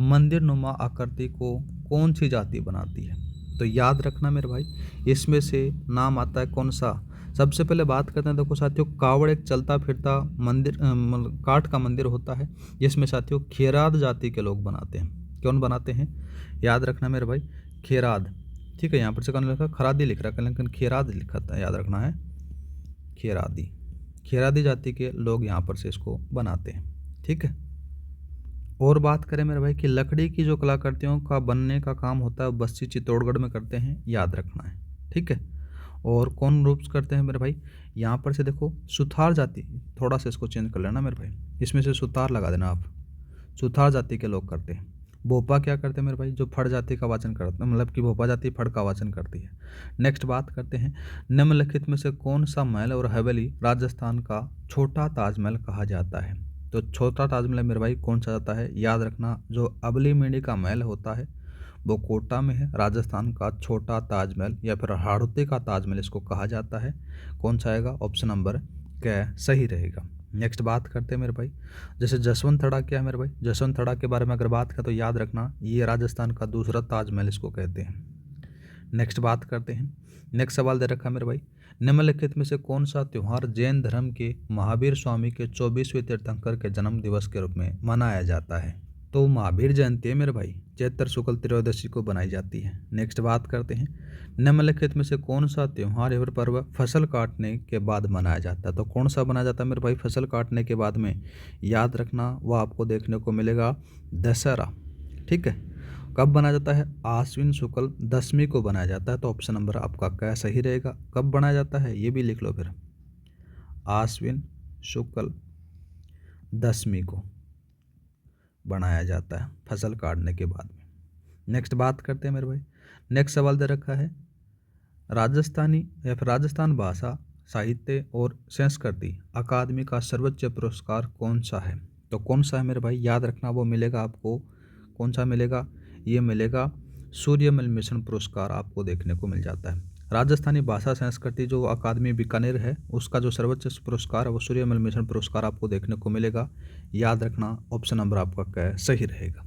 मंदिर नुमा आकृति को कौन सी जाति बनाती है? तो याद रखना मेरे भाई, इसमें से नाम आता है कौन सा? सबसे पहले बात करते हैं, देखो साथियों, कावड़ एक चलता फिरता मंदिर काठ का मंदिर होता है, जिसमें साथियों खेराद जाति के लोग बनाते हैं। कौन बनाते हैं? याद रखना मेरे भाई, खेराद। ठीक है, यहाँ पर से कौन लिखा? खरादी लिख रहा है, लेकिन खेराद लिखा था, याद रखना है खेरादी जाति के लोग यहाँ पर से इसको बनाते हैं। ठीक है, और बात करें मेरे भाई कि लकड़ी की जो कलाकृतियों का बनने का काम होता है बस्सी चित्तौड़गढ़ में करते हैं, याद रखना है। ठीक है, और कौन रूप करते हैं मेरे भाई, यहाँ पर से देखो सुथार जाति, थोड़ा सा इसको चेंज कर लेना मेरे भाई, इसमें से सुतार लगा देना आप, सुथार जाति के लोग करते हैं। भोपा क्या करते हैं मेरे भाई, जो फड़ जाति का वाचन करते हैं, मतलब कि भोपा जाति फड़ का वाचन करती है। नेक्स्ट बात करते हैं, निम्नलिखित में से कौन सा महल और हवेली राजस्थान का छोटा ताजमहल कहा जाता है। तो छोटा ताजमहल मेरे भाई कौन सा जाता है, याद रखना जो अबली मेढ़ी का महल होता है वो कोटा में है। राजस्थान का छोटा ताजमहल या फिर हाड़ौती का ताजमहल इसको कहा जाता है। कौन सा आएगा, ऑप्शन नंबर क सही रहेगा। नेक्स्ट बात करते हैं मेरे भाई, जैसे जसवंत थड़ा क्या है मेरे भाई, जसवंत थड़ा के बारे में अगर बात करें तो याद रखना ये राजस्थान का दूसरा ताजमहल इसको कहते हैं। नेक्स्ट बात करते हैं, नेक्स्ट सवाल दे रखा है मेरे भाई, निम्नलिखित में से कौन सा त्यौहार जैन धर्म के महावीर स्वामी के 24वें तीर्थंकर के जन्म दिवस के रूप में मनाया जाता है। तो महावीर जयंती है मेरे भाई, चैत्र शुक्ल त्रयोदशी को बनाई जाती है। नेक्स्ट बात करते हैं, निम्नलिखित में से कौन सा त्यौहार या पर्व फसल काटने के बाद मनाया जाता है। तो कौन सा मनाया जाता है मेरे भाई फसल काटने के बाद में, याद रखना वो आपको देखने को मिलेगा दशहरा। ठीक है, कब बनाया जाता है, आश्विन शुक्ल दशमी को बनाया जाता है। तो ऑप्शन नंबर आपका क्या सही रहेगा, कब बनाया जाता है ये भी लिख लो फिर, आश्विन शुक्ल दशमी को बनाया जाता है फसल काटने के बाद में। नेक्स्ट बात करते हैं मेरे भाई, नेक्स्ट सवाल दे रखा है, राजस्थानी या फिर राजस्थान भाषा साहित्य और संस्कृति अकादमी का सर्वोच्च पुरस्कार कौन सा है। तो कौन सा है मेरे भाई, याद रखना वो मिलेगा आपको, कौन सा मिलेगा, ये मिलेगा सूर्यमल मिशन पुरस्कार आपको देखने को मिल जाता है। राजस्थानी भाषा संस्कृति जो अकादमी बीकानेर है उसका जो सर्वोच्च पुरस्कार है वो सूर्यमल मिशन पुरस्कार आपको देखने को मिलेगा। याद रखना ऑप्शन नंबर आपका क्या है, सही रहेगा।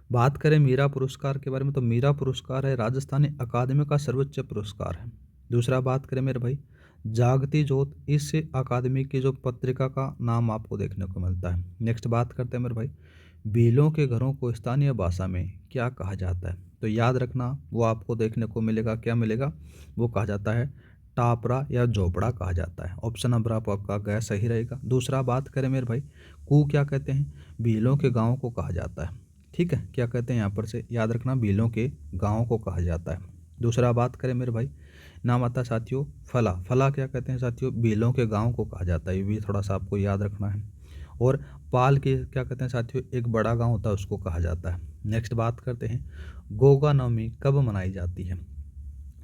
बात करें मीरा पुरस्कार के बारे में, तो मीरा पुरस्कार है राजस्थानी अकादमी का सर्वोच्च पुरस्कार है। दूसरा बात करें मेरे भाई, जागती ज्योत इस अकादमी की जो पत्रिका का नाम आपको देखने को मिलता है। नेक्स्ट बात करते हैं मेरे भाई, भीलों के घरों को स्थानीय भाषा में क्या कहा जाता है। तो याद रखना वो आपको देखने को मिलेगा, क्या मिलेगा, वो कहा जाता है टापरा या झोपड़ा कहा जाता है। ऑप्शन नंबर आपका गया सही रहेगा। दूसरा बात करें मेरे भाई, कू क्या कहते हैं, भीलों के गाँव को कहा जाता है। ठीक है, क्या कहते हैं यहाँ पर से, याद रखना भीलों के गाँव को कहा जाता है। दूसरा बात करें मेरे भाई, नाम आता है साथियों फला, फला क्या कहते हैं साथियों, भीलों के गाँव को कहा जाता है, ये भी थोड़ा सा आपको याद रखना है। और पाल के क्या कहते हैं साथियों, एक बड़ा गांव होता है उसको कहा जाता है। नेक्स्ट बात करते हैं, गोगा नवमी कब मनाई जाती है।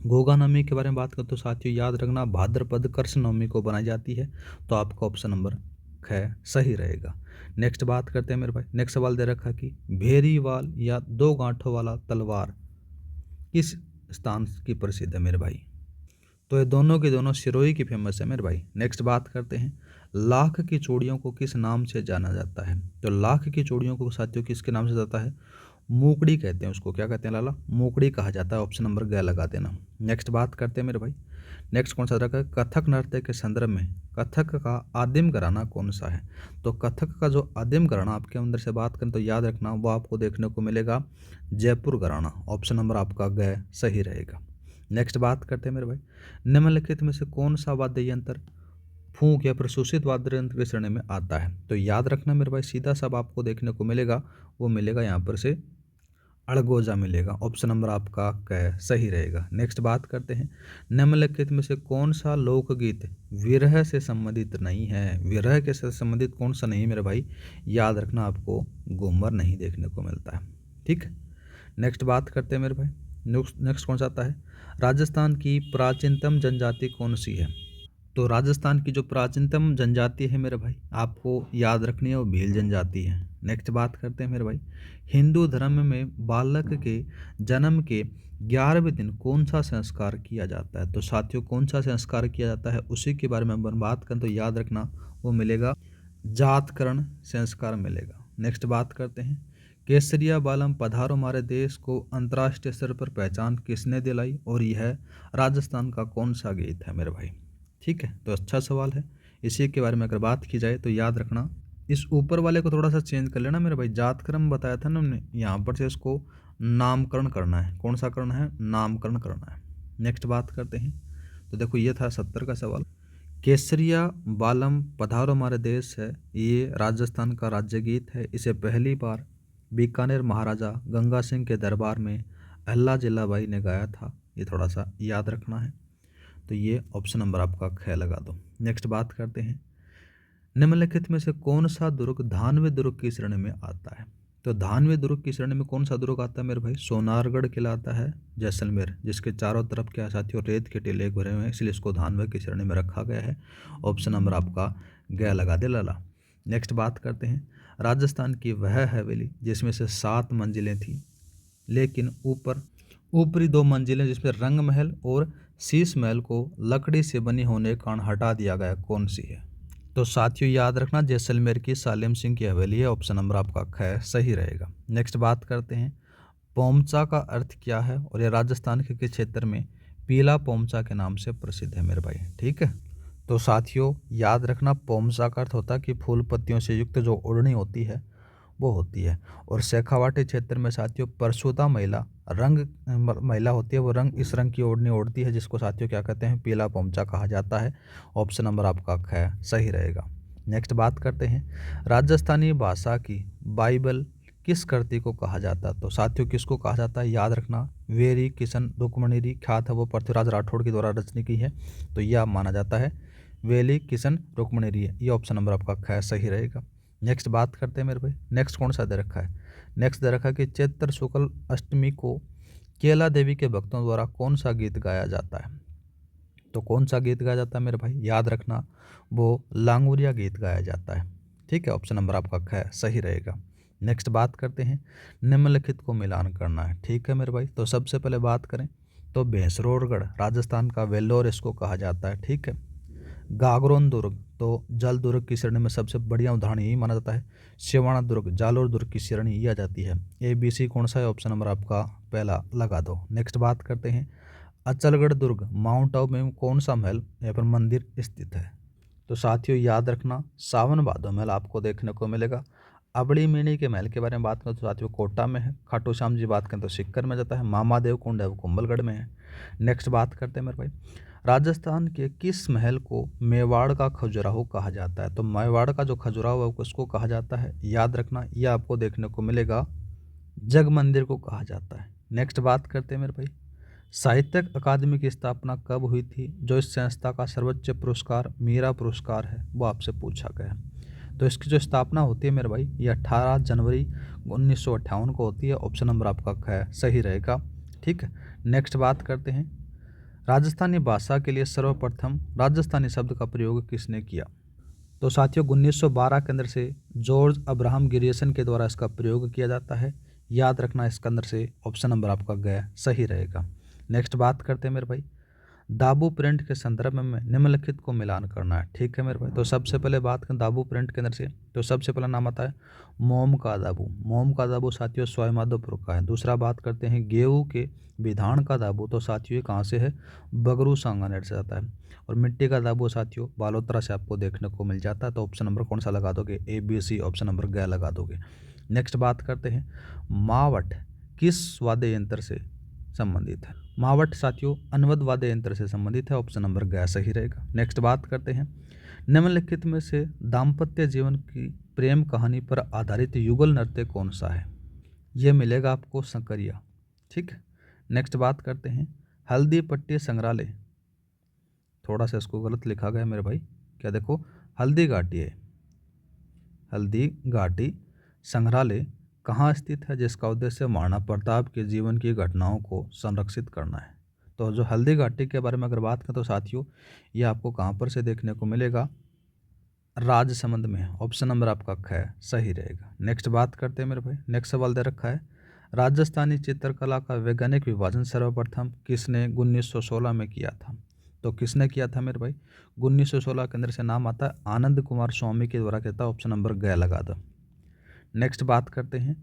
गोगा नवमी के बारे में बात करें तो साथियों याद रखना भाद्रपद कृष्ण नवमी को बनाई जाती है। तो आपका ऑप्शन नंबर ख सही रहेगा। नेक्स्ट बात करते हैं मेरे भाई, नेक्स्ट सवाल दे रखा कि भेरीवाल या दो गांठों वाला तलवार किस स्थान की प्रसिद्ध है मेरे भाई। तो ये दोनों के दोनों सिरोही की फेमस है मेरे भाई। नेक्स्ट बात करते हैं, लाख की चूड़ियों को किस नाम से जाना जाता है। तो लाख की चूड़ियों को साथियों किसके नाम से जाता है, मूकड़ी कहते हैं उसको, क्या कहते हैं लाला, मूकड़ी कहा जाता है। ऑप्शन नंबर ग लगा देना। नेक्स्ट बात करते हैं मेरे भाई, नेक्स्ट कौन सा रखा है, कथक नृत्य के संदर्भ में कथक का आदिम घराना कौन सा है। तो कथक का जो आदिम घराना आपके अंदर से बात करें तो याद रखना वो आपको देखने को मिलेगा जयपुर घराना। ऑप्शन नंबर आपका ग सही रहेगा। नेक्स्ट बात करते हैं मेरे भाई, निम्नलिखित में से कौन सा वाद्य यंत्र फूंक या प्रसूषित वाद्य यंत्र की श्रेणी में आता है। तो याद रखना मेरे भाई सीधा सब आपको देखने को मिलेगा, वो मिलेगा यहाँ पर से अड़गोजा मिलेगा। ऑप्शन नंबर आपका क सही रहेगा। नेक्स्ट बात करते हैं, निम्नलिखित में से कौन सा लोकगीत विरह से संबंधित नहीं है। विरह के से संबंधित कौन सा नहीं मेरे भाई, याद रखना आपको घूमर नहीं देखने को मिलता है। ठीक है, नेक्स्ट बात करते हैं मेरे भाई, नेक्स्ट कौन सा आता है, राजस्थान की प्राचीनतम जनजाति कौन सी है। तो राजस्थान की जो प्राचीनतम जनजाति है मेरे भाई आपको याद रखनी है वो भील जनजाति है। नेक्स्ट बात करते हैं मेरे भाई, हिंदू धर्म में बालक के जन्म के 11वें दिन कौन सा संस्कार किया जाता है। तो साथियों कौन सा संस्कार किया जाता है उसी के बारे में हम बात करें तो याद रखना वो मिलेगा जातकरण संस्कार मिलेगा। नेक्स्ट बात करते हैं, केसरिया बालम पधारो हमारे देश को अंतर्राष्ट्रीय स्तर पर पहचान किसने दिलाई और यह राजस्थान का कौन सा गीत है मेरे भाई। ठीक है, तो अच्छा सवाल है। इसी के बारे में अगर बात की जाए तो याद रखना इस ऊपर वाले को थोड़ा सा चेंज कर लेना मेरे भाई, जातकर्म बताया था ना हमने, यहाँ पर से इसको नामकरण करना है। कौन सा करना है, नामकरण करना है। नेक्स्ट बात करते हैं, तो देखो ये था 70 का सवाल। केसरिया बालम पधारो हमारे देश है, ये राजस्थान का राज्य गीत है। इसे पहली बार बीकानेर महाराजा गंगा सिंह के दरबार में अल्लाह जिल्ला बाई ने गाया था, ये थोड़ा सा याद रखना है। तो ये ऑप्शन नंबर आपका ख लगा दो। नेक्स्ट बात करते हैं, निम्नलिखित में से कौन सा दुर्ग धानवी दुर्ग की श्रेणी में आता है। तो धानवी दुर्ग की श्रेणी में कौन सा दुर्ग आता है मेरे भाई, सोनारगढ़ कहलाता है जैसलमेर, जिसके चारों तरफ क्या साथियों रेत के टीले भरे हुए हैं, इसलिए इसको धानवी की श्रेणी में रखा गया है। ऑप्शन नंबर आपका ग लगा दे लाला। नेक्स्ट बात करते हैं, राजस्थान की वह हवेली जिसमें से 7 मंजिलें थी, लेकिन ऊपरी 2 मंजिलें जिसमें रंग महल और शीश महल को लकड़ी से बनी होने के कारण हटा दिया गया, कौन सी है। तो साथियों याद रखना जैसलमेर की सालेम सिंह की हवेली है। ऑप्शन नंबर आपका ख सही रहेगा। नेक्स्ट बात करते हैं, पोमचा का अर्थ क्या है और यह राजस्थान के किस क्षेत्र में पीला पोमचा के नाम से प्रसिद्ध है मेरे भाई। ठीक है, तो साथियों याद रखना पोमचा का अर्थ होता है कि फूल पत्तियों से युक्त जो ओढ़नी होती है वो होती है। और शेखावाटी क्षेत्र में साथियों परशुदा महिला होती है, वो इस रंग की ओढ़नी ओढ़ती है, जिसको साथियों क्या कहते हैं, पीला पोमचा कहा जाता है। ऑप्शन नंबर आपका ख सही रहेगा। नेक्स्ट बात करते हैं, राजस्थानी भाषा की बाइबल किस कृति को कहा जाता है। तो साथियों किसको कहा जाता है, याद रखना वेरी किशन रुक्मणी ख्यात है वो पृथ्वीराज राठौड़ के द्वारा रचना की है, तो यह माना जाता है वेली किशन रुक्मणी है। ये ऑप्शन नंबर आपका ख सही रहेगा। नेक्स्ट बात करते हैं मेरे भाई, नेक्स्ट कौन सा दे रखा है, नेक्स्ट दे रखा है कि चैत्र शुक्ल अष्टमी को केला देवी के भक्तों द्वारा कौन सा गीत गाया जाता है। तो कौन सा गीत गाया जाता है मेरे भाई, याद रखना वो लांगुरिया गीत गाया जाता है। ठीक है, ऑप्शन नंबर आपका ख सही रहेगा। नेक्स्ट बात करते हैं, निम्नलिखित को मिलान करना है। ठीक है मेरे भाई, तो सबसे पहले बात करें तो भैंसरोरगढ़ राजस्थान का वेल्लोर इसको कहा जाता है। ठीक है, गागरोन दुर्ग तो जल दुर्ग की श्रेणी में सबसे बढ़िया उदाहरण यही माना जाता है। सिवाना दुर्ग जालोर दुर्ग की श्रेणी ये आ जाती है। ABC कौन सा है, ऑप्शन नंबर आपका पहला लगा दो। नेक्स्ट बात करते हैं, अचलगढ़ दुर्ग माउंट आबू में कौन सा महल यहाँ पर मंदिर स्थित है। तो साथियों याद रखना सावन भादो महल आपको देखने को मिलेगा। अबड़ी मीणी के महल के बारे में बात करें तो साथियों कोटा में है। खाटू श्याम जी बात करें तो सिक्कर में जाता है। मामादेव कुंड है वो कुंभलगढ़ में है। नेक्स्ट बात करते हैं मेरे भाई, राजस्थान के किस महल को मेवाड़ का खजुराहो कहा जाता है। तो मेवाड़ का जो खजुराहो है उसको कहा जाता है, याद रखना यह आपको देखने को मिलेगा जग मंदिर को कहा जाता है। नेक्स्ट बात करते हैं मेरे भाई, साहित्यक अकादमी की स्थापना कब हुई थी। जो इस संस्था का सर्वोच्च पुरस्कार मीरा पुरस्कार है वो आपसे पूछा गया है। तो इसकी जो स्थापना होती है मेरे भाई ये 18 जनवरी 1958 को होती है। ऑप्शन नंबर आपका ख सही रहेगा। ठीक है, नेक्स्ट बात करते हैं, राजस्थानी भाषा के लिए सर्वप्रथम राजस्थानी शब्द का प्रयोग किसने किया। तो साथियों 1912 के अंदर से जॉर्ज अब्राहम गिरियसन के द्वारा इसका प्रयोग किया जाता है। याद रखना इसके अंदर से ऑप्शन नंबर आपका ग सही रहेगा। नेक्स्ट बात करते हैं मेरे भाई, दाबू प्रिंट के संदर्भ में निम्नलिखित को मिलान करना है। ठीक है मेरे भाई, तो सबसे पहले बात करें दाबू प्रिंट के अंदर से तो सबसे पहला नाम आता है मोम का दाबू। मोम का दाबू साथियों सवाईमाधोपुर का है। दूसरा बात करते हैं गेहूं के विधान का दाबू, तो साथियों ये कहाँ से है, बगरू सांगानेर से आता है। और मिट्टी का दाबू साथियों बालोतरा से आपको देखने को मिल जाता है। तो ऑप्शन नंबर कौन सा लगा दोगे, ABC ऑप्शन नंबर ग लगा दोगे। नेक्स्ट बात करते हैं, मावट किस वाद्य यंत्र से संबंधित है। मावट साथियों अनवद वाद्य यंत्र से संबंधित है। ऑप्शन नंबर ग सही रहेगा। नेक्स्ट बात करते हैं, निम्नलिखित में से दाम्पत्य जीवन की प्रेम कहानी पर आधारित युगल नृत्य कौन सा है। यह मिलेगा आपको संकरिया। ठीक है, नेक्स्ट बात करते हैं, हल्दी पट्टी संग्रहालय, थोड़ा सा इसको गलत लिखा गया मेरे भाई, क्या देखो हल्दी घाटी है, हल्दी घाटी संग्रहालय कहाँ स्थित है, जिसका उद्देश्य महाराणा प्रताप के जीवन की घटनाओं को संरक्षित करना है। तो जो हल्दी घाटी के बारे में अगर बात करें तो साथियों ये आपको कहाँ पर से देखने को मिलेगा, राजसमंद में। ऑप्शन नंबर आपका ख सही रहेगा। नेक्स्ट बात करते हैं मेरे भाई, नेक्स्ट सवाल दे रखा है, राजस्थानी चित्रकला का वैज्ञानिक विभाजन सर्वप्रथम किसने 1916 में किया था। तो किसने किया था मेरे भाई, 1916 के अंदर से नाम आता है आनंद कुमार स्वामी के द्वारा कहता है। ऑप्शन नंबर ग लगा दो। नेक्स्ट बात करते हैं,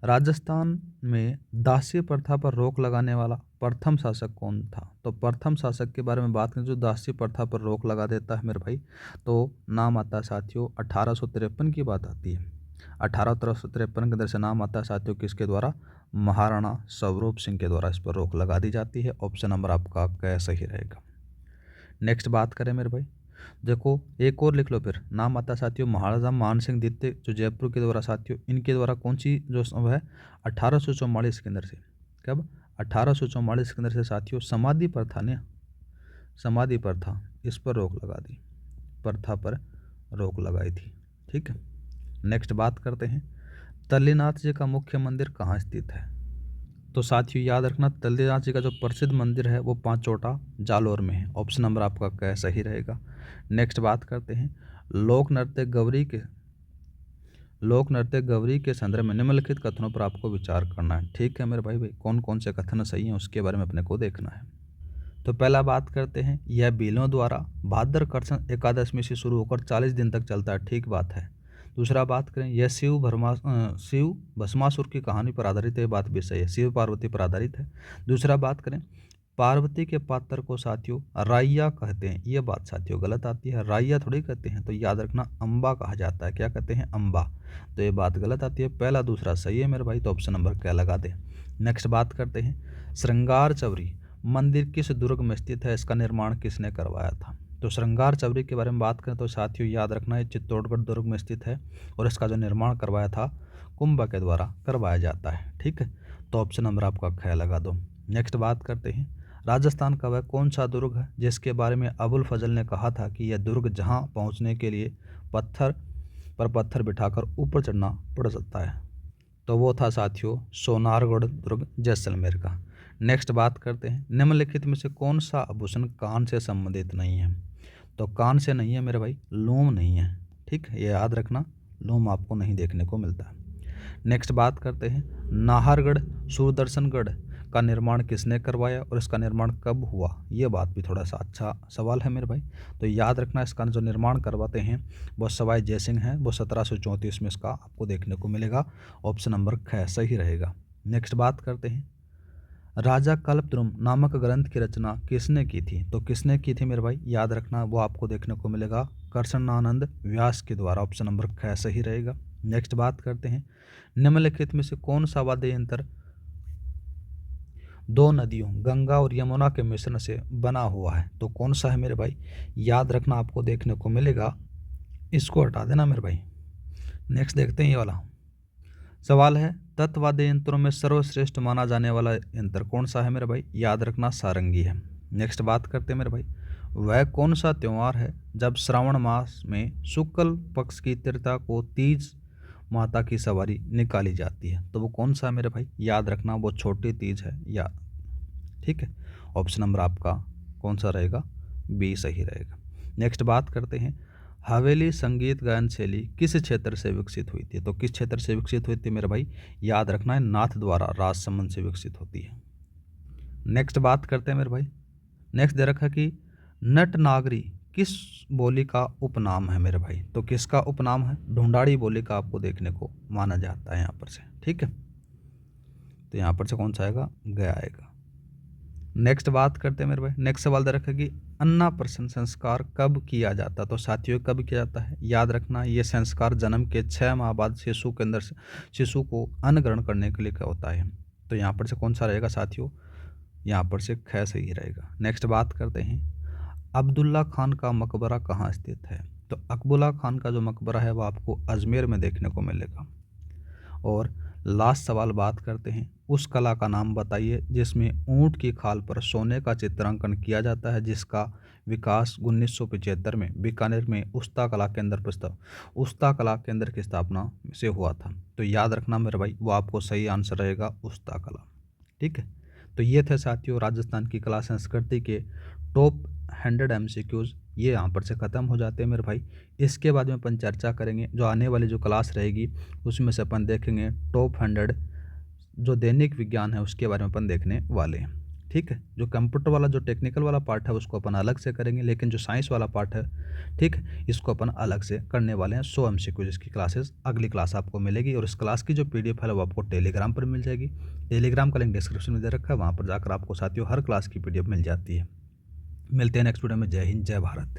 राजस्थान में दासी प्रथा पर रोक लगाने वाला प्रथम शासक कौन था। तो प्रथम शासक के बारे में बात करें जो दासी प्रथा पर रोक लगा देता है मेरे भाई, तो नाम आता है साथियों 1853 की बात आती है। 1853 के अंदर से नाम आता है साथियों किसके द्वारा, महाराणा स्वरूप सिंह के द्वारा इस पर रोक लगा दी जाती है। ऑप्शन नंबर आपका क सही रहेगा। नेक्स्ट बात करें मेरे भाई, देखो एक और लिख लो फिर, नाम आता साथियों महाराजा मान सिंह द्वितीय जो जयपुर के द्वारा साथियों इनके द्वारा कौन सी जो है 1844 के अंदर से, कब 1844 के अंदर से साथियों समाधि प्रथा ने समाधि प्रथा, इस पर रोक लगा दी, प्रथा पर रोक लगाई थी। ठीक है, नेक्स्ट बात करते हैं तल्लीनाथ जी का मुख्य मंदिर कहाँ स्थित है। तो साथियों याद रखना तल्लीनाथ जी का जो प्रसिद्ध मंदिर है वो पांचोटा जालोर में है। ऑप्शन नंबर आपका क्या सही रहेगा। नेक्स्ट बात करते हैं लोक नृत्य गौरी के संदर्भ में निम्नलिखित कथनों पर आपको विचार करना है। ठीक है मेरे भाई, कौन कौन से कथन सही हैं उसके बारे में अपने को देखना है। तो पहला बात करते हैं यह भीलों द्वारा भाद्र कृष्ण एकादशी से शुरू होकर 40 दिन तक चलता है। ठीक बात है। दूसरा बात करें यह शिव भस्मासुर की कहानी पर आधारित है। बात भी सही है, शिव पार्वती पर आधारित है। दूसरा बात करें पार्वती के पात्र को साथियों राइया कहते हैं। ये बात साथियों गलत आती है, राइया थोड़ी कहते हैं। तो याद रखना अम्बा कहा जाता है। क्या कहते हैं? अम्बा। तो ये बात गलत आती है। पहला दूसरा सही है मेरे भाई, तो ऑप्शन नंबर क्या लगा दे। नेक्स्ट बात करते हैं श्रृंगार चौरी मंदिर किस दुर्ग में स्थित है, इसका निर्माण किसने करवाया था। तो श्रृंगार चौरी के बारे में बात करें तो साथियों याद रखना है चित्तौड़गढ़ दुर्ग में स्थित है और इसका जो निर्माण करवाया था कुंभा के द्वारा करवाया जाता है। ठीक है, तो ऑप्शन नंबर आपका ख लगा दो। नेक्स्ट बात करते हैं राजस्थान का वह कौन सा दुर्ग है जिसके बारे में अबुल फजल ने कहा था कि यह दुर्ग जहां पहुंचने के लिए पत्थर बिठाकर ऊपर चढ़ना पड़ सकता है। तो वो था साथियों सोनारगढ़ दुर्ग जैसलमेर का। नेक्स्ट बात करते हैं निम्नलिखित में से कौन सा आभूषण कान से संबंधित नहीं है। तो कान से नहीं है मेरे भाई, लूम नहीं है। ठीक है, ये याद रखना, लूम आपको नहीं देखने को मिलता है। नेक्स्ट बात करते हैं नाहरगढ़ सूरदर्शनगढ़ का निर्माण किसने करवाया और इसका निर्माण कब हुआ। ये बात भी थोड़ा सा अच्छा सवाल है मेरे भाई। तो याद रखना इसका जो निर्माण करवाते हैं वो सवाई जयसिंह हैं, वो 1734 में इसका आपको देखने को मिलेगा। ऑप्शन नंबर ख सही रहेगा। नेक्स्ट बात करते हैं राजा कल्पद्रुम नामक ग्रंथ की रचना किसने की थी। तो किसने की थी मेरे भाई, याद रखना वो आपको देखने को मिलेगा कर्षणानंद व्यास के द्वारा। ऑप्शन नंबर ख सही रहेगा। नेक्स्ट बात करते हैं निम्नलिखित में से कौन सा वाद्य यंत्र दो नदियों गंगा और यमुना के मिश्रण से बना हुआ है। तो कौन सा है मेरे भाई, याद रखना आपको देखने को मिलेगा, इसको हटा देना मेरे भाई। नेक्स्ट देखते हैं ये वाला सवाल है तत्वाद्य यंत्रों में सर्वश्रेष्ठ माना जाने वाला यंत्र कौन सा है मेरे भाई, याद रखना सारंगी है। नेक्स्ट बात करते हैं मेरे भाई वह कौन सा त्यौहार है जब श्रावण मास में शुक्ल पक्ष की तीर्थता को तीज माता की सवारी निकाली जाती है। तो वो कौन सा है मेरे भाई, याद रखना वो छोटी तीज है या। ठीक है, ऑप्शन नंबर आपका कौन सा रहेगा, बी सही रहेगा। नेक्स्ट बात करते हैं हवेली संगीत गायन शैली किस क्षेत्र से विकसित हुई थी। तो किस क्षेत्र से विकसित हुई थी मेरे भाई, याद रखना है नाथ द्वारा राजसमंद से विकसित होती है। नेक्स्ट बात करते हैं मेरे भाई, नेक्स्ट दे रखा कि नट नागरी किस बोली का उपनाम है मेरे भाई। तो किसका उपनाम है, ढूंढाड़ी बोली का आपको देखने को माना जाता है यहाँ पर से। ठीक है, तो यहाँ पर से कौन सा आएगा, गया आएगा। नेक्स्ट बात करते हैं मेरे भाई, नेक्स्ट सवाल दे रखा कि अन्नप्राशन संस्कार कब किया जाता। तो साथियों कब किया जाता है, याद रखना ये संस्कार जन्म के 6 माह बाद शिशु के अंदर शिशु को अन्न ग्रहण करने के लिए क्या होता है। तो यहाँ पर से कौन सा रहेगा साथियों, यहाँ पर से ख सही रहेगा। नेक्स्ट बात करते हैं अब्दुल्ला खान का मकबरा कहाँ स्थित है। तो अब्दुल्ला खान का जो मकबरा है वो आपको अजमेर में देखने को मिलेगा। और लास्ट सवाल बात करते हैं उस कला का नाम बताइए जिसमें ऊंट की खाल पर सोने का चित्रांकन किया जाता है, जिसका विकास 1975 में बीकानेर में उस्ता कला केंद्र की स्थापना से हुआ था। तो याद रखना मेरे भाई वो आपको सही आंसर रहेगा उस्ता कला। ठीक है, तो ये थे साथियों राजस्थान की कला संस्कृति के टॉप 100 MCQs। ये यहाँ पर से ख़त्म हो जाते हैं मेरे भाई। इसके बाद में अपन चर्चा करेंगे जो आने वाली जो क्लास रहेगी उसमें से अपन देखेंगे टॉप 100 जो दैनिक विज्ञान है उसके बारे में अपन देखने वाले हैं। ठीक है, जो कंप्यूटर वाला जो टेक्निकल वाला पार्ट है उसको अपन अलग से करेंगे, लेकिन जो साइंस वाला पार्ट है ठीक है इसको अपन अलग से करने वाले हैं। 100 MCQ जिसकी क्लासेस अगली क्लास आपको मिलेगी और इस क्लास की जो PDF है वो आपको टेलीग्राम पर मिल जाएगी। टेलीग्राम का लिंक डिस्क्रिप्शन में दे रखा है, वहाँ पर जाकर आपको साथियों हर क्लास की PDF मिल जाती है। मिलते हैं नेक्स्ट वीडियो में। जय हिंद, जय भारत।